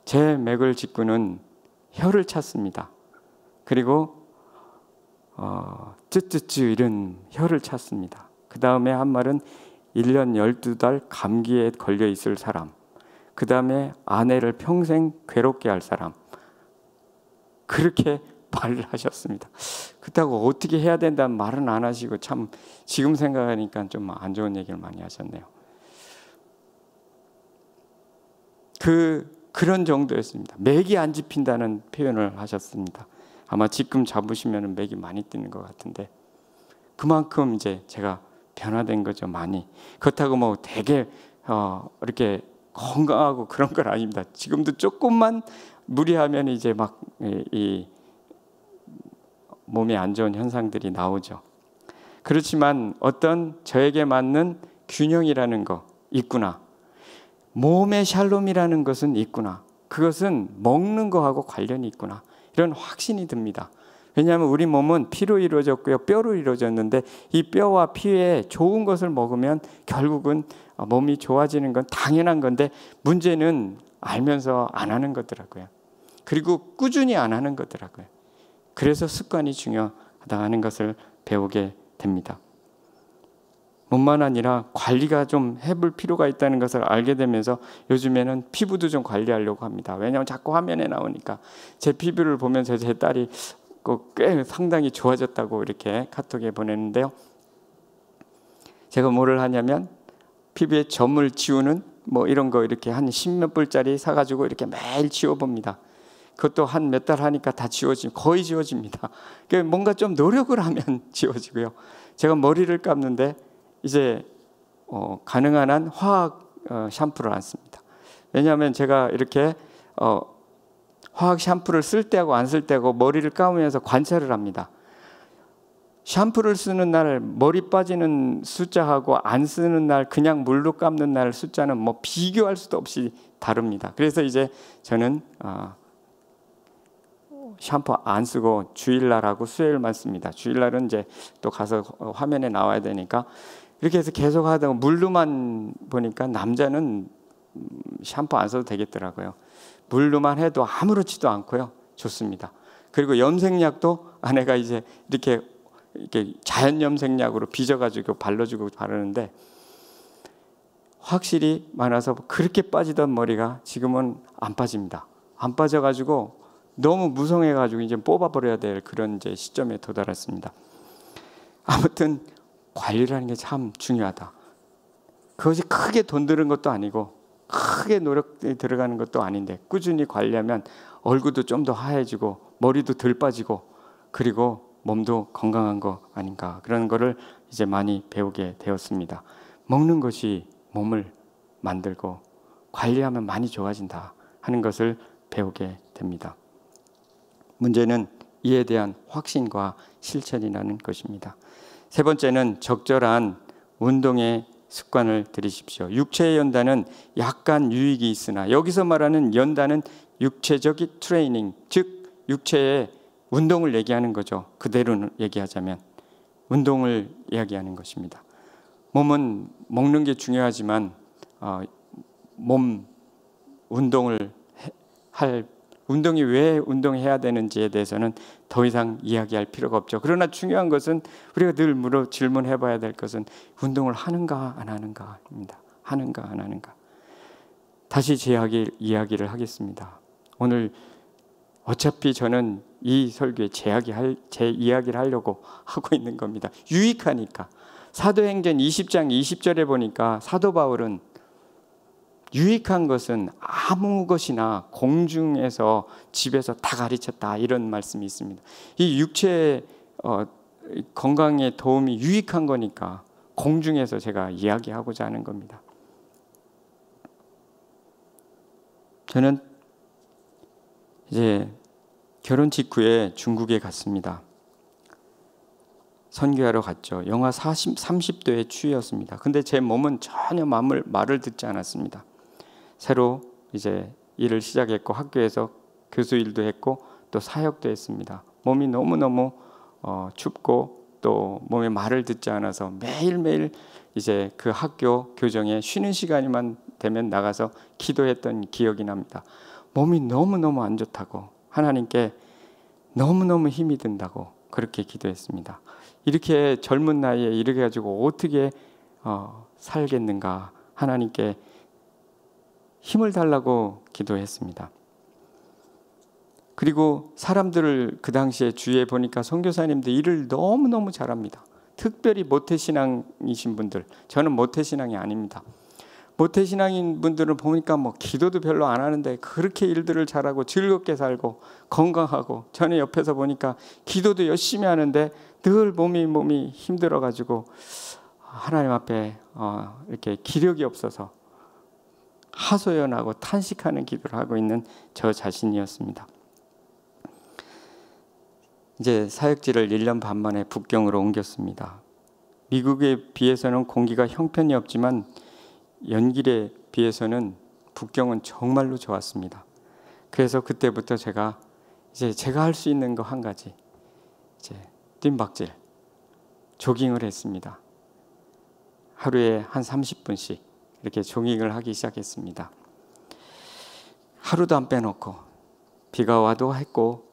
제 맥을 짚고는 혀를 찼습니다. 그리고 쯔쯔쯔 이런 혀를 찼습니다. 그 다음에 한 말은 1년 12달 감기에 걸려 있을 사람, 그 다음에 아내를 평생 괴롭게 할 사람, 그렇게 말을 하셨습니다. 그렇다고 어떻게 해야 된다는 말은 안 하시고 참 지금 생각하니까 좀 안 좋은 얘기를 많이 하셨네요. 그런 정도였습니다. 맥이 안 짚힌다는 표현을 하셨습니다. 아마 지금 잡으시면 맥이 많이 뛰는 것 같은데 그만큼 이제 제가 변화된 거죠, 많이. 그렇다고 뭐 되게 이렇게 건강하고 그런 건 아닙니다. 지금도 조금만 무리하면 이제 막 이 몸에 안 좋은 현상들이 나오죠. 그렇지만 어떤 저에게 맞는 균형이라는 거 있구나. 몸의 샬롬이라는 것은 있구나. 그것은 먹는 거하고 관련이 있구나. 이런 확신이 듭니다. 왜냐하면 우리 몸은 피로 이루어졌고요, 뼈로 이루어졌는데 이 뼈와 피에 좋은 것을 먹으면 결국은 몸이 좋아지는 건 당연한 건데 문제는 알면서 안 하는 거더라고요. 그리고 꾸준히 안 하는 거더라고요. 그래서 습관이 중요하다 하는 것을 배우게 됩니다. 뿐만 아니라 관리가 좀 해볼 필요가 있다는 것을 알게 되면서 요즘에는 피부도 좀 관리하려고 합니다. 왜냐하면 자꾸 화면에 나오니까. 제 피부를 보면서 제 딸이 꽤 상당히 좋아졌다고 이렇게 카톡에 보냈는데요. 제가 뭐를 하냐면 피부에 점을 지우는 뭐 이런 거 이렇게 한 10몇 불짜리 사가지고 이렇게 매일 지워봅니다. 그것도 한 몇 달 하니까 다 거의 지워집니다. 뭔가 좀 노력을 하면 지워지고요. 제가 머리를 감는데 이제 가능한 한 화학 샴푸를 안 씁니다. 왜냐하면 제가 이렇게 화학 샴푸를 쓸 때하고 안 쓸 때하고 머리를 감으면서 관찰을 합니다. 샴푸를 쓰는 날 머리 빠지는 숫자하고 안 쓰는 날 그냥 물로 감는 날 숫자는 뭐 비교할 수도 없이 다릅니다. 그래서 이제 저는 샴푸 안 쓰고 주일날하고 수요일만 씁니다. 주일날은 이제 또 가서 화면에 나와야 되니까 이렇게 해서 계속 하다가 물로만 보니까 남자는 샴푸 안 써도 되겠더라고요. 물로만 해도 아무렇지도 않고요. 좋습니다. 그리고 염색약도 아내가 이제 이렇게 자연 염색약으로 빚어가지고 발라주고 바르는데 확실히 많아서 그렇게 빠지던 머리가 지금은 안 빠집니다. 안 빠져가지고 너무 무성해가지고 이제 뽑아버려야 될 그런 이제 시점에 도달했습니다. 아무튼 관리라는 게 참 중요하다. 그것이 크게 돈 드는 것도 아니고 크게 노력이 들어가는 것도 아닌데 꾸준히 관리하면 얼굴도 좀 더 하얘지고 머리도 덜 빠지고 그리고 몸도 건강한 거 아닌가 그런 거를 이제 많이 배우게 되었습니다. 먹는 것이 몸을 만들고 관리하면 많이 좋아진다 하는 것을 배우게 됩니다. 문제는 이에 대한 확신과 실천이라는 것입니다. 세 번째는 적절한 운동의 습관을 들이십시오. 육체의 연단은 약간 유익이 있으나 여기서 말하는 연단은 육체적인 트레이닝, 즉 육체의 운동을 얘기하는 거죠. 그대로 얘기하자면 운동을 이야기하는 것입니다. 몸은 먹는 게 중요하지만 몸 운동을 운동이 왜 운동해야 되는지에 대해서는 더 이상 이야기할 필요가 없죠. 그러나 중요한 것은 우리가 늘 질문해 봐야 될 것은 운동을 하는가 안 하는가입니다. 하는가 안 하는가. 다시 제 이야기를 하겠습니다. 오늘 어차피 저는 이 설교에 제 이야기를 하려고 하고 있는 겁니다. 유익하니까. 사도행전 20장 20절에 보니까 사도 바울은 유익한 것은 아무 것이나 공중에서 집에서 다 가르쳤다 이런 말씀이 있습니다. 이 육체의 건강에 도움이 유익한 거니까 공중에서 제가 이야기하고자 하는 겁니다. 저는 이제 결혼 직후에 중국에 갔습니다. 선교하러 갔죠. 영하 30도의 추위였습니다. 근데 제 몸은 전혀 말을 듣지 않았습니다. 새로 이제 일을 시작했고 학교에서 교수 일도 했고 또 사역도 했습니다. 몸이 너무너무 춥고 또 몸에 말을 듣지 않아서 매일매일 이제 그 학교 교정에 쉬는 시간이만 되면 나가서 기도했던 기억이 납니다. 몸이 너무너무 안 좋다고 하나님께 너무너무 힘이 든다고 그렇게 기도했습니다. 이렇게 젊은 나이에 이렇게 가지고 어떻게 살겠는가 하나님께 힘을 달라고 기도했습니다. 그리고 사람들을 그 당시에 주위에 보니까 선교사님들 일을 너무너무 잘합니다. 특별히 모태신앙이신 분들, 저는 모태신앙이 아닙니다. 모태신앙인 분들을 보니까 뭐 기도도 별로 안 하는데 그렇게 일들을 잘하고 즐겁게 살고 건강하고, 저는 옆에서 보니까 기도도 열심히 하는데 늘 몸이 힘들어가지고 하나님 앞에 이렇게 기력이 없어서 하소연하고 탄식하는 기도를 하고 있는 저 자신이었습니다. 이제 사역지를 1년 반 만에 북경으로 옮겼습니다. 미국에 비해서는 공기가 형편이 없지만 연길에 비해서는 북경은 정말로 좋았습니다. 그래서 그때부터 제가 할 수 있는 거 한 가지, 뜀박질, 조깅을 했습니다. 하루에 한 30분씩 이렇게 조깅을 하기 시작했습니다. 하루도 안 빼놓고 비가 와도 했고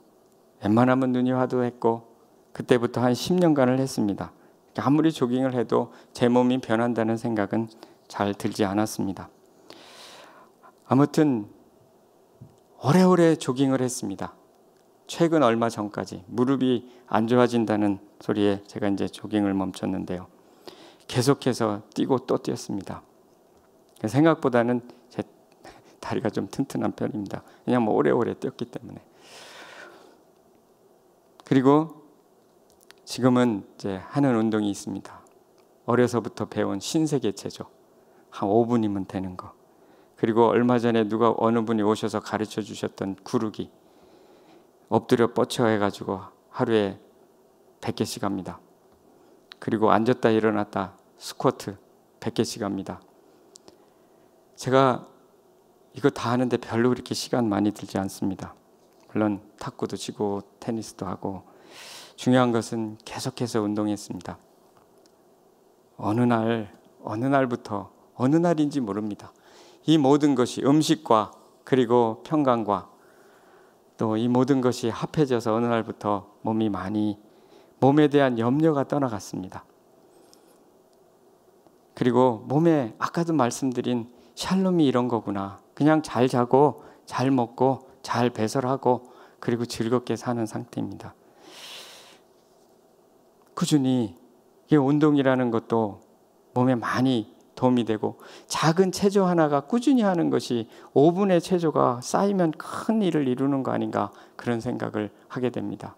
웬만하면 눈이 화도했고 그때부터 한 10년간을 했습니다. 아무리 조깅을 해도 제 몸이 변한다는 생각은 잘 들지 않았습니다. 아무튼 오래오래 조깅을 했습니다. 최근 얼마 전까지 무릎이 안 좋아진다는 소리에 제가 이제 조깅을 멈췄는데요. 계속해서 뛰고 또 뛰었습니다. 생각보다는 제 다리가 좀 튼튼한 편입니다. 그냥 오래오래 뛰었기 때문에. 그리고 지금은 이제 하는 운동이 있습니다. 어려서부터 배운 신세계체조. 한 5분이면 되는 거. 그리고 얼마 전에 누가 어느 분이 오셔서 가르쳐 주셨던 구르기. 엎드려 뻗쳐 해가지고 하루에 100개씩 합니다. 그리고 앉았다 일어났다 스쿼트 100개씩 합니다. 제가 이거 다 하는데 별로 그렇게 시간 많이 들지 않습니다. 물론 탁구도 치고 테니스도 하고 중요한 것은 계속해서 운동했습니다. 어느 날부터 어느 날인지 모릅니다. 이 모든 것이 음식과 그리고 평강과 또 이 모든 것이 합해져서 어느 날부터 몸에 대한 염려가 떠나갔습니다. 그리고 몸에 아까도 말씀드린 샬롬이 이런 거구나. 그냥 잘 자고 잘 먹고 잘 배설하고 그리고 즐겁게 사는 상태입니다. 꾸준히 이 운동이라는 것도 몸에 많이 도움이 되고 작은 체조 하나가 꾸준히 하는 것이 5분의 체조가 쌓이면 큰 일을 이루는 거 아닌가 그런 생각을 하게 됩니다.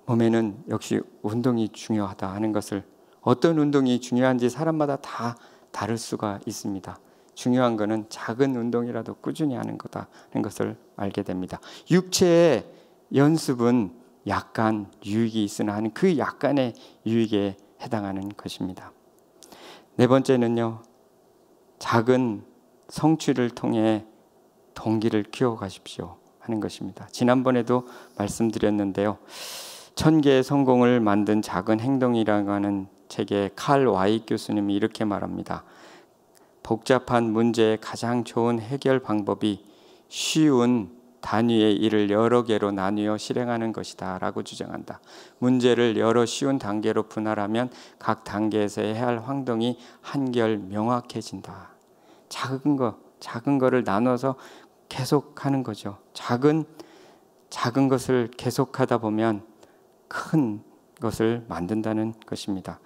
몸에는 역시 운동이 중요하다 하는 것을 어떤 운동이 중요한지 사람마다 다 다를 수가 있습니다. 중요한 것은 작은 운동이라도 꾸준히 하는 거다는 것을 알게 됩니다. 육체의 연습은 약간 유익이 있으나 하는 그 약간의 유익에 해당하는 것입니다. 네 번째는요, 작은 성취를 통해 동기를 키워가십시오 하는 것입니다. 지난번에도 말씀드렸는데요. 1000개의 성공을 만든 작은 행동이라고 하는 책에 칼 와이 교수님이 이렇게 말합니다. 복잡한 문제의 가장 좋은 해결 방법이 쉬운 단위의 일을 여러 개로 나누어 실행하는 것이다 라고 주장한다. 문제를 여러 쉬운 단계로 분할하면 각 단계에서 해야 할 행동이 한결 명확해진다. 작은 거를 나눠서 계속하는 거죠. 작은 것을 계속하다 보면 큰 것을 만든다는 것입니다.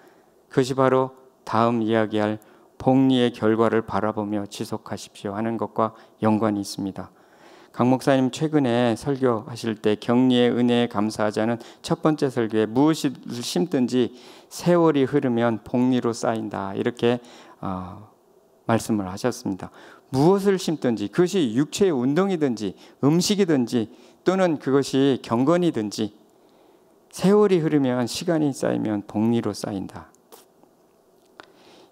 그것이 바로 다음 이야기할 복리의 결과를 바라보며 지속하십시오 하는 것과 연관이 있습니다. 강 목사님 최근에 설교하실 때 격리의 은혜에 감사하자는 첫 번째 설교에 무엇을 심든지 세월이 흐르면 복리로 쌓인다 이렇게 말씀을 하셨습니다. 무엇을 심든지 그것이 육체의 운동이든지 음식이든지 또는 그것이 경건이든지 세월이 흐르면 시간이 쌓이면 복리로 쌓인다.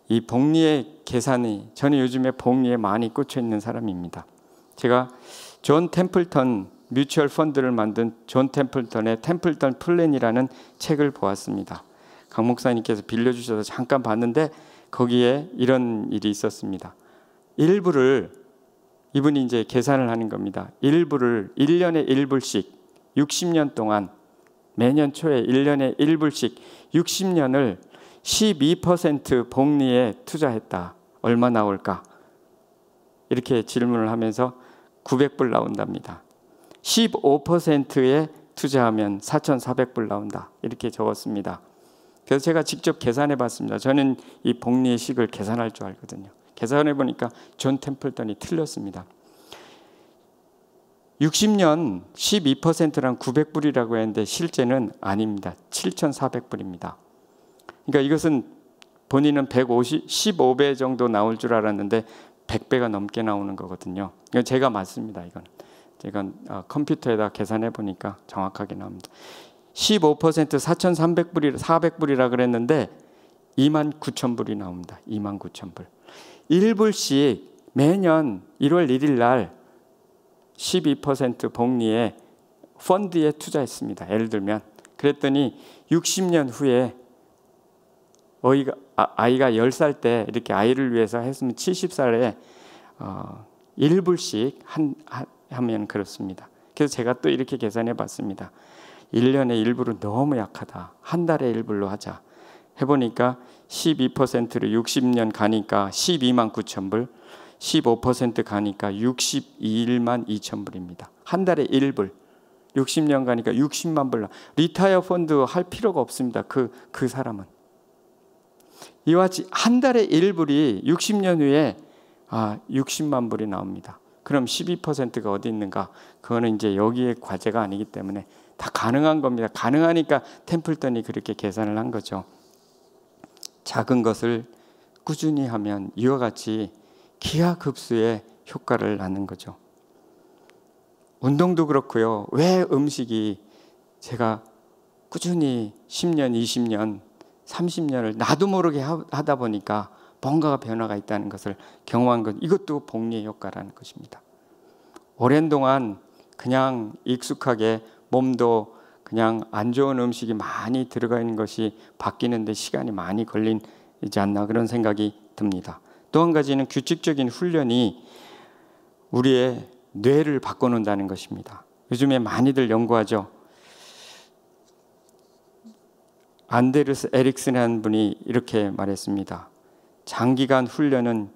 이 복리의 계산이 저는 요즘에 복리에 많이 꽂혀 있는 사람입니다. 제가 존 템플턴 뮤추얼 펀드를 만든 존 템플턴의 템플턴 플랜이라는 책을 보았습니다. 강 목사님께서 빌려주셔서 잠깐 봤는데 거기에 이런 일이 있었습니다. 일부를 이분이 이제 계산을 하는 겁니다. 일부를 1년에 1불씩 60년 동안 매년 초에 1년에 1불씩 60년을 12% 복리에 투자했다. 얼마 나올까? 이렇게 질문을 하면서 900불 나온답니다. 15%에 투자하면 4,400불 나온다. 이렇게 적었습니다. 그래서 제가 직접 계산해 봤습니다. 저는 이 복리의 식을 계산할 줄 알거든요. 계산해 보니까 존 템플턴이 틀렸습니다. 60년 12%랑 900불이라고 했는데 실제는 아닙니다. 7,400불입니다. 그러니까 이것은 본인은 15배 정도 나올 줄 알았는데 100배가 넘게 나오는 거거든요. 이건 제가 맞습니다. 이건 제가 컴퓨터에다 계산해 보니까 정확하게 나옵니다. 15% 4,300불이 400불이라 그랬는데 29,000불이 나옵니다. 29,000불. 1불씩 매년 1월 1일 날 12% 복리에 펀드에 투자했습니다. 예를 들면 그랬더니 60년 후에 아이가 10살 때 이렇게 아이를 위해서 했으면 70살에 1불씩 하면 그렇습니다. 그래서 제가 또 이렇게 계산해 봤습니다. 1년에 1불은 너무 약하다. 한 달에 1불로 하자. 해보니까 12%를 60년 가니까 12만 9천 불, 15% 가니까 62만 2천 불입니다. 한 달에 1불, 60년 가니까 60만 불. 리타이어 펀드 할 필요가 없습니다. 그 사람은. 이와 같이 한 달에 1불이 60년 후에 60만 불이 나옵니다. 그럼 12%가 어디 있는가? 그거는 이제 여기에 과제가 아니기 때문에 다 가능한 겁니다. 가능하니까 템플턴이 그렇게 계산을 한 거죠. 작은 것을 꾸준히 하면 이와 같이 기하급수의 효과를 낳는 거죠. 운동도 그렇고요. 왜 음식이 제가 꾸준히 10년, 20년, 30년을 나도 모르게 하다 보니까 뭔가가 변화가 있다는 것을 경험한 것, 이것도 복리의 효과라는 것입니다. 오랜 동안 그냥 익숙하게 몸도 그냥 안 좋은 음식이 많이 들어가 있는 것이 바뀌는데 시간이 많이 걸리지 않나 그런 생각이 듭니다. 또 한 가지는 규칙적인 훈련이 우리의 뇌를 바꿔놓는다는 것입니다. 요즘에 많이들 연구하죠. 안데르스 에릭슨이라는 분이 이렇게 말했습니다. 장기간 훈련은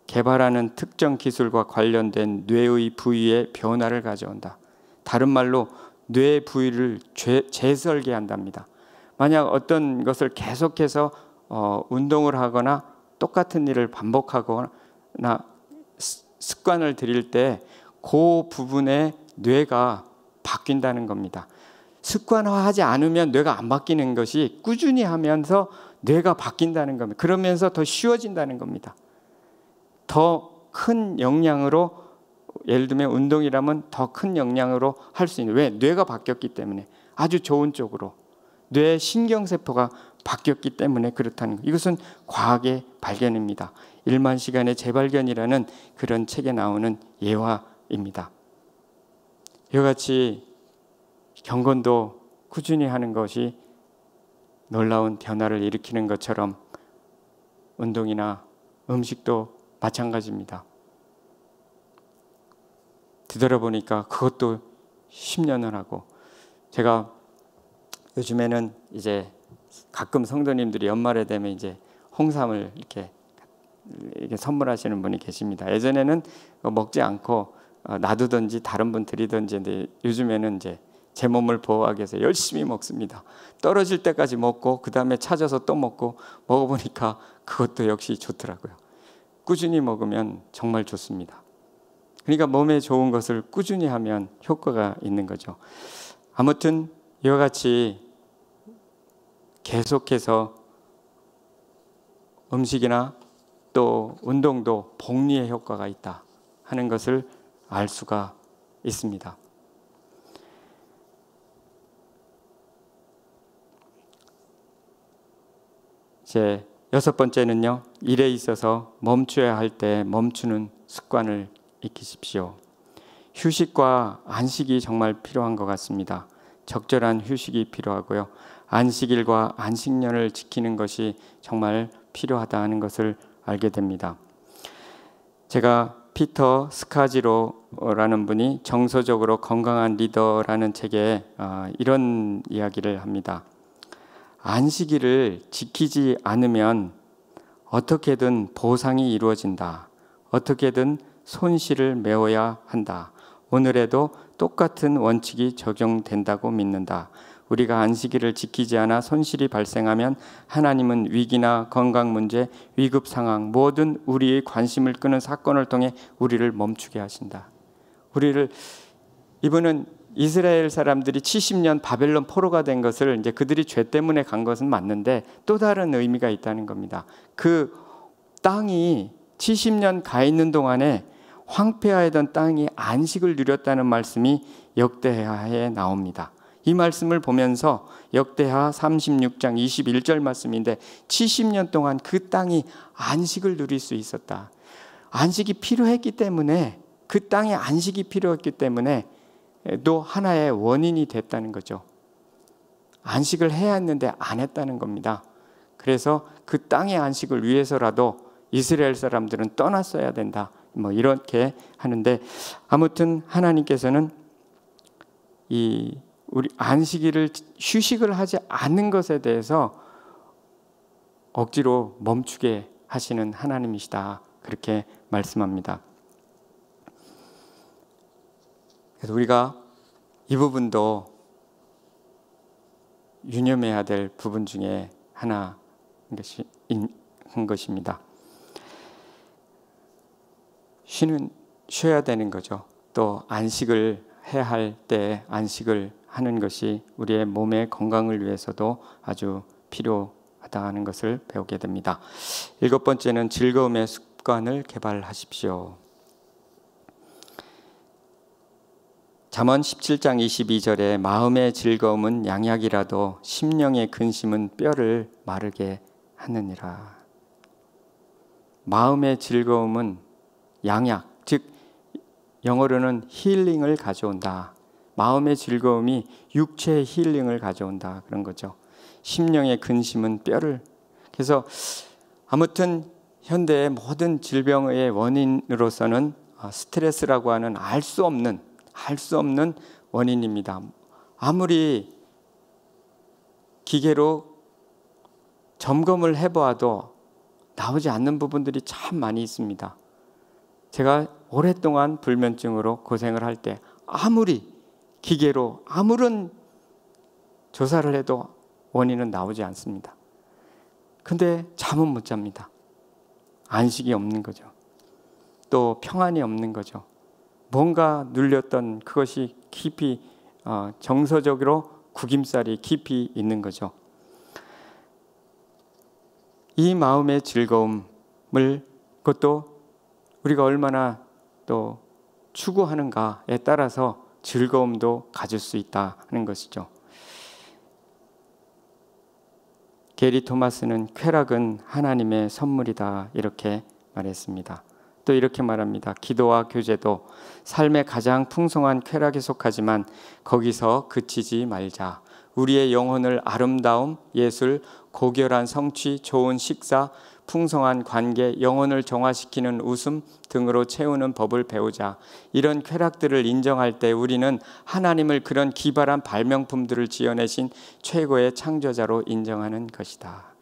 개발하는 특정 기술과 관련된 뇌의 부위의 변화를 가져온다. 다른 말로 뇌 부위를 재설계한답니다. 만약 어떤 것을 계속해서 운동을 하거나 똑같은 일을 반복하거나 습관을 들일 때 그 부분의 뇌가 바뀐다는 겁니다. 습관화하지 않으면 뇌가 안 바뀌는 것이 꾸준히 하면서 뇌가 바뀐다는 겁니다. 그러면서 더 쉬워진다는 겁니다. 더 큰 역량으로, 예를 들면 운동이라면 더 큰 역량으로 할 수 있는, 왜? 뇌가 바뀌었기 때문에, 아주 좋은 쪽으로 뇌 신경세포가 바뀌었기 때문에 그렇다는 것. 이것은 과학의 발견입니다. 1만 시간의 재발견이라는 그런 책에 나오는 예화입니다. 이와 같이 경건도 꾸준히 하는 것이 놀라운 변화를 일으키는 것처럼 운동이나 음식도 마찬가지입니다. 뒤돌아보니까 그것도 10년을 하고, 제가 요즘에는 이제 가끔 성도님들이 연말에 되면 이제 홍삼을 이렇게 선물하시는 분이 계십니다. 예전에는 먹지 않고 놔두든지 다른 분 드리든지, 근데 요즘에는 이제 제 몸을 보호하기 위해서 열심히 먹습니다. 떨어질 때까지 먹고 그 다음에 찾아서 또 먹고, 먹어보니까 그것도 역시 좋더라고요. 꾸준히 먹으면 정말 좋습니다. 그러니까 몸에 좋은 것을 꾸준히 하면 효과가 있는 거죠. 아무튼 이와 같이 계속해서 음식이나 또 운동도 복리의 효과가 있다 하는 것을 알 수가 있습니다. 이제 6번째는요, 일에 있어서 멈춰야 할 때 멈추는 습관을 익히십시오. 휴식과 안식이 정말 필요한 것 같습니다. 적절한 휴식이 필요하고요, 안식일과 안식년을 지키는 것이 정말 필요하다 하는 것을 알게 됩니다. 제가 피터 스카지로라는 분이 정서적으로 건강한 리더라는 책에 이런 이야기를 합니다. 안식일을 지키지 않으면 어떻게든 보상이 이루어진다. 어떻게든 손실을 메워야 한다. 오늘에도 똑같은 원칙이 적용된다고 믿는다. 우리가 안식일을 지키지 않아 손실이 발생하면 하나님은 위기나 건강 문제, 위급 상황, 모든 우리의 관심을 끄는 사건을 통해 우리를 멈추게 하신다. 이분은 이스라엘 사람들이 70년 바벨론 포로가 된 것을, 이제 그들이 죄 때문에 간 것은 맞는데 또 다른 의미가 있다는 겁니다. 그 땅이 70년 가 있는 동안에 황폐하던 땅이 안식을 누렸다는 말씀이 역대하에 나옵니다. 이 말씀을 보면서 역대하 36장 21절 말씀인데, 70년 동안 그 땅이 안식을 누릴 수 있었다. 안식이 필요했기 때문에, 그 땅에 안식이 필요했기 때문에 또 하나의 원인이 됐다는 거죠. 안식을 해야 했는데 안 했다는 겁니다. 그래서 그 땅의 안식을 위해서라도 이스라엘 사람들은 떠났어야 된다. 이렇게 하는데, 아무튼 하나님께서는 이 우리 안식일을 휴식을 하지 않는 것에 대해서 억지로 멈추게 하시는 하나님이시다. 그렇게 말씀합니다. 그래서 우리가 이 부분도 유념해야 될 부분 중에 하나인 것입니다. 쉬어야 되는 거죠. 또 안식을 해야 할 때 안식을 하는 것이 우리의 몸의 건강을 위해서도 아주 필요하다는 것을 배우게 됩니다. 7번째는 즐거움의 습관을 개발하십시오. 잠언 17장 22절에 마음의 즐거움은 양약이라도 심령의 근심은 뼈를 마르게 하느니라. 마음의 즐거움은 양약, 즉 영어로는 힐링을 가져온다. 마음의 즐거움이 육체의 힐링을 가져온다. 그런 거죠. 심령의 근심은 뼈를. 그래서 아무튼 현대의 모든 질병의 원인으로서는 스트레스라고 하는 알 수 없는 원인입니다. 아무리 기계로 점검을 해보아도 나오지 않는 부분들이 참 많이 있습니다. 제가 오랫동안 불면증으로 고생을 할 때 아무리 기계로 아무런 조사를 해도 원인은 나오지 않습니다. 근데 잠은 못 잡니다. 안식이 없는 거죠. 또 평안이 없는 거죠. 뭔가 눌렸던 그것이 깊이 정서적으로 구김살이 깊이 있는 거죠. 이 마음의 즐거움을 그것도 우리가 얼마나 또 추구하는가에 따라서 즐거움도 가질 수 있다는 것이죠. 게리 토마스는 쾌락은 하나님의 선물이다 이렇게 말했습니다. 또 이렇게 말합니다. 기도와 교제도 삶의 가장 풍성한 쾌락에 속하지만 거기서 그치지 말자. 우리의 영혼을 아름다움, 예술, 고결한 성취, 좋은 식사, 풍성한 관계, 영혼을 정화시키는 웃음 등으로 채우는 법을 배우자. 이런 쾌락들을 인정할 때 우리는 하나님을 그런 기발한 발명품들을 지어내신 최고의 창조자로 인정하는 것이다.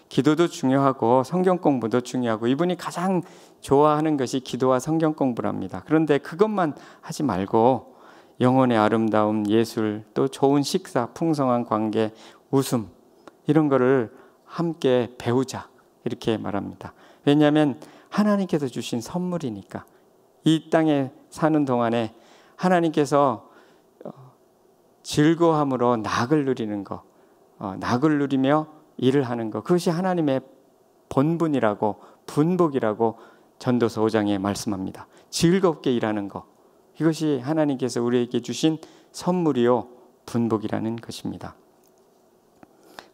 기도도 중요하고 성경 공부도 중요하고 이분이 가장 좋아하는 것이 기도와 성경 공부랍니다. 그런데 그것만 하지 말고 영혼의 아름다움, 예술, 또 좋은 식사, 풍성한 관계, 웃음 이런 거를 함께 배우자 이렇게 말합니다. 왜냐하면 하나님께서 주신 선물이니까. 이 땅에 사는 동안에 하나님께서 즐거움으로 낙을 누리는 거, 낙을 누리며 일을 하는 것, 그것이 하나님의 본분이라고 분복이라고 전도서 5장에 말씀합니다. 즐겁게 일하는 것, 이것이 하나님께서 우리에게 주신 선물이요 분복이라는 것입니다.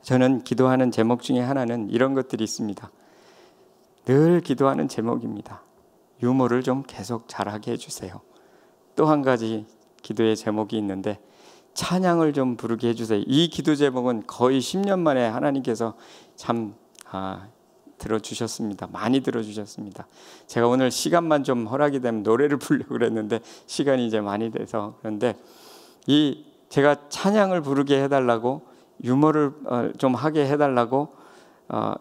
저는 기도하는 제목 중에 하나는 이런 것들이 있습니다. 늘 기도하는 제목입니다. 유머를 좀 계속 잘하게 해주세요. 또 한 가지 기도의 제목이 있는데 찬양을 좀 부르게 해주세요. 이 기도 제목은 거의 10년 만에 하나님께서 참 들어주셨습니다. 많이 들어주셨습니다. 제가 오늘 시간만 좀 허락이 되면 노래를 부르려고 그랬는데 시간이 이제 많이 돼서 그런데 제가 찬양을 부르게 해달라고 유머를 좀 하게 해달라고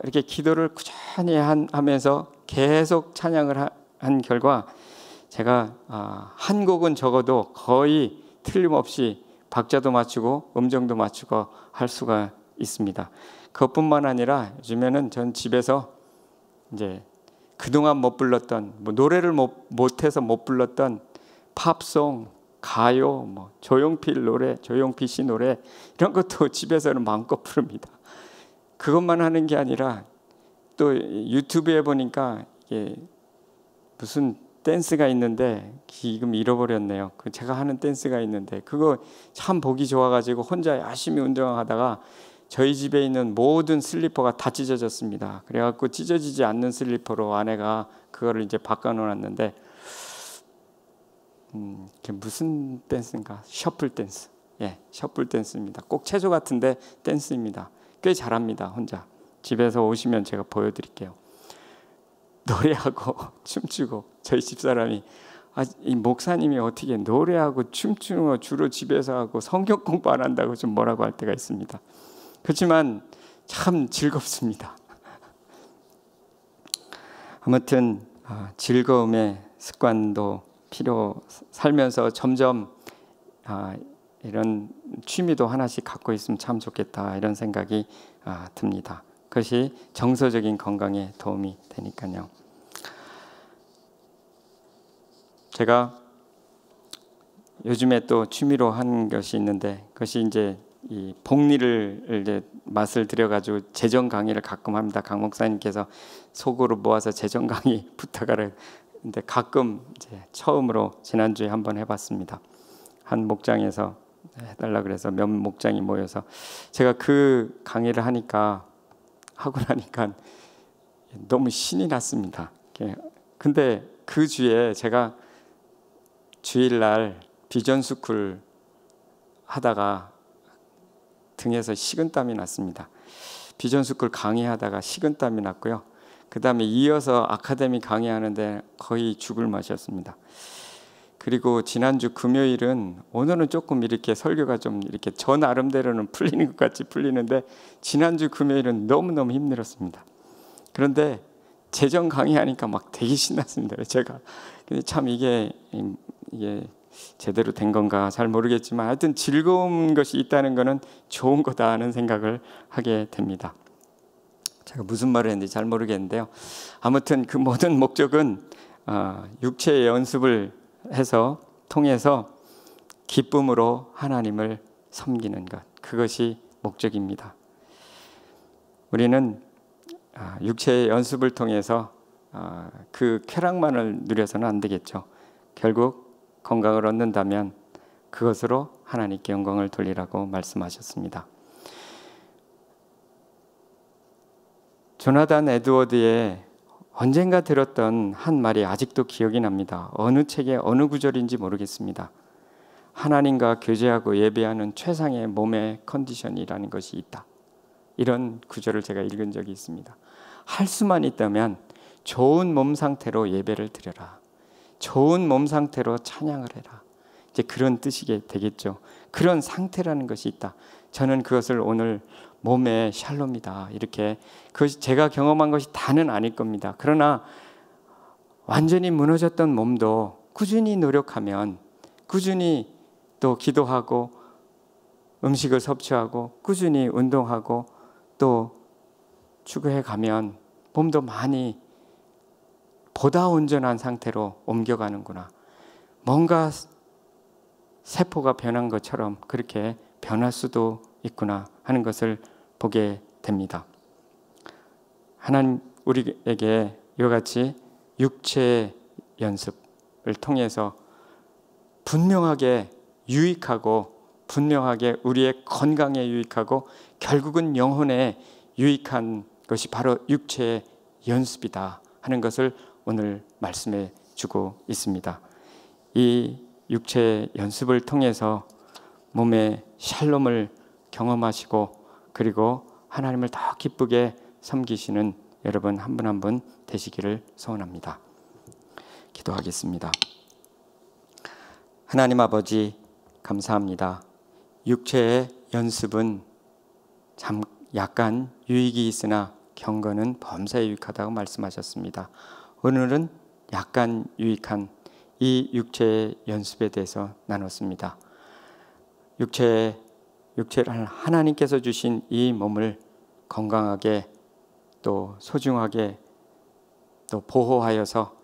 이렇게 기도를 꾸준히 하면서 계속 찬양을 한 결과 제가 한 곡은 적어도 거의 틀림없이 박자도 맞추고 음정도 맞추고 할 수가 있습니다. 그것뿐만 아니라 요즘에는 전 집에서 이제 그동안 못 불렀던 노래를 못해서 못 불렀던 팝송, 가요, 조용필 노래, 조용필 씨 노래 이런 것도 집에서는 마음껏 부릅니다. 그것만 하는 게 아니라 또 유튜브에 보니까 이게 무슨 댄스가 있는데 지금 잃어버렸네요. 제가 하는 댄스가 있는데 그거 참 보기 좋아가지고 혼자 열심히 운동하다가 저희 집에 있는 모든 슬리퍼가 다 찢어졌습니다. 그래갖고 찢어지지 않는 슬리퍼로 아내가 그거를 이제 바꿔놓았는데 그게 무슨 댄스인가? 셔플 댄스. 예, 셔플 댄스입니다. 꼭 체조 같은데 댄스입니다. 꽤 잘합니다. 혼자. 집에서 오시면 제가 보여드릴게요. 노래하고 춤추고 저희 집사람이 이 목사님이 어떻게 노래하고 춤추는 거 주로 집에서 하고 성경 공부 안 한다고 좀 뭐라고 할 때가 있습니다. 그렇지만 참 즐겁습니다. 아무튼 즐거움의 습관도 살면서 점점 이런 취미도 하나씩 갖고 있으면 참 좋겠다, 이런 생각이 듭니다. 그것이 정서적인 건강에 도움이 되니까요. 제가 요즘에 또 취미로 하는 것이 있는데, 그것이 이제 이 복리를 이제 맛을 들여가지고 재정 강의를 가끔 합니다. 강 목사님께서 속으로 모아서 재정 강의 부탁하래. 근데 가끔 이제 처음으로 지난주에 한번 해봤습니다. 한 목장에서 해달라 그래서 몇 목장이 모여서 제가 그 강의를 하고 나니까 너무 신이 났습니다. 근데 그 주에 제가 주일날 비전스쿨 하다가 등에서 식은땀이 났습니다. 비전스쿨 강의하다가 식은땀이 났고요. 그 다음에 이어서 아카데미 강의하는데 거의 죽을 맛이었습니다. 그리고 지난주 금요일은, 오늘은 조금 이렇게 설교가 좀 이렇게 저 나름대로는 풀리는 것 같이 풀리는데, 지난주 금요일은 너무너무 힘들었습니다. 그런데 재정 강의하니까 막 되게 신났습니다. 제가. 근데 참 이게 제대로 된 건가 잘 모르겠지만, 하여튼 즐거운 것이 있다는 것은 좋은 거다 하는 생각을 하게 됩니다. 제가 무슨 말을 했는지 잘 모르겠는데요. 아무튼 그 모든 목적은 육체의 연습을 통해서 기쁨으로 하나님을 섬기는 것, 그것이 목적입니다. 우리는 육체의 연습을 통해서 그 쾌락만을 누려서는 안 되겠죠. 결국 건강을 얻는다면 그것으로 하나님께 영광을 돌리라고 말씀하셨습니다. 조나단 에드워드의 언젠가 들었던 한 말이 아직도 기억이 납니다. 어느 책의 어느 구절인지 모르겠습니다. 하나님과 교제하고 예배하는 최상의 몸의 컨디션이라는 것이 있다. 이런 구절을 제가 읽은 적이 있습니다. 할 수만 있다면 좋은 몸 상태로 예배를 드려라. 좋은 몸 상태로 찬양을 해라. 이제 그런 뜻이 되겠죠. 그런 상태라는 것이 있다. 저는 그것을 오늘 몸의 샬롬이다, 이렇게, 그것이 제가 경험한 것이 다는 아닐 겁니다. 그러나 완전히 무너졌던 몸도 꾸준히 노력하면, 꾸준히 또 기도하고 음식을 섭취하고 꾸준히 운동하고 또 추구해 가면 몸도 많이 보다 온전한 상태로 옮겨가는구나. 뭔가 세포가 변한 것처럼 그렇게 변할 수도 있구나 하는 것을 보게 됩니다. 하나님 우리에게 이와 같이 육체의 연습을 통해서 분명하게 유익하고, 분명하게 우리의 건강에 유익하고 결국은 영혼에 유익한 것이 바로 육체의 연습이다 하는 것을 오늘 말씀해 주고 있습니다. 이 육체의 연습을 통해서 몸의 샬롬을 경험하시고, 그리고 하나님을 더 기쁘게 섬기시는 여러분 한 분 한 분 되시기를 소원합니다. 기도하겠습니다. 하나님 아버지, 감사합니다. 육체의 연습은 참 약간 유익이 있으나 경건은 범사에 유익하다고 말씀하셨습니다. 오늘은 약간 유익한 이 육체의 연습에 대해서 나눴습니다. 육체를 하나님께서 주신 이 몸을 건강하게 또 소중하게 또 보호하여서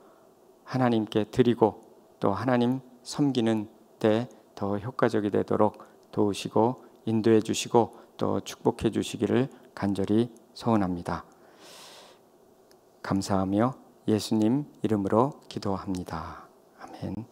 하나님께 드리고 또 하나님 섬기는 데 더 효과적이 되도록 도우시고 인도해 주시고 또 축복해 주시기를 간절히 소원합니다. 감사하며 예수님 이름으로 기도합니다. 아멘.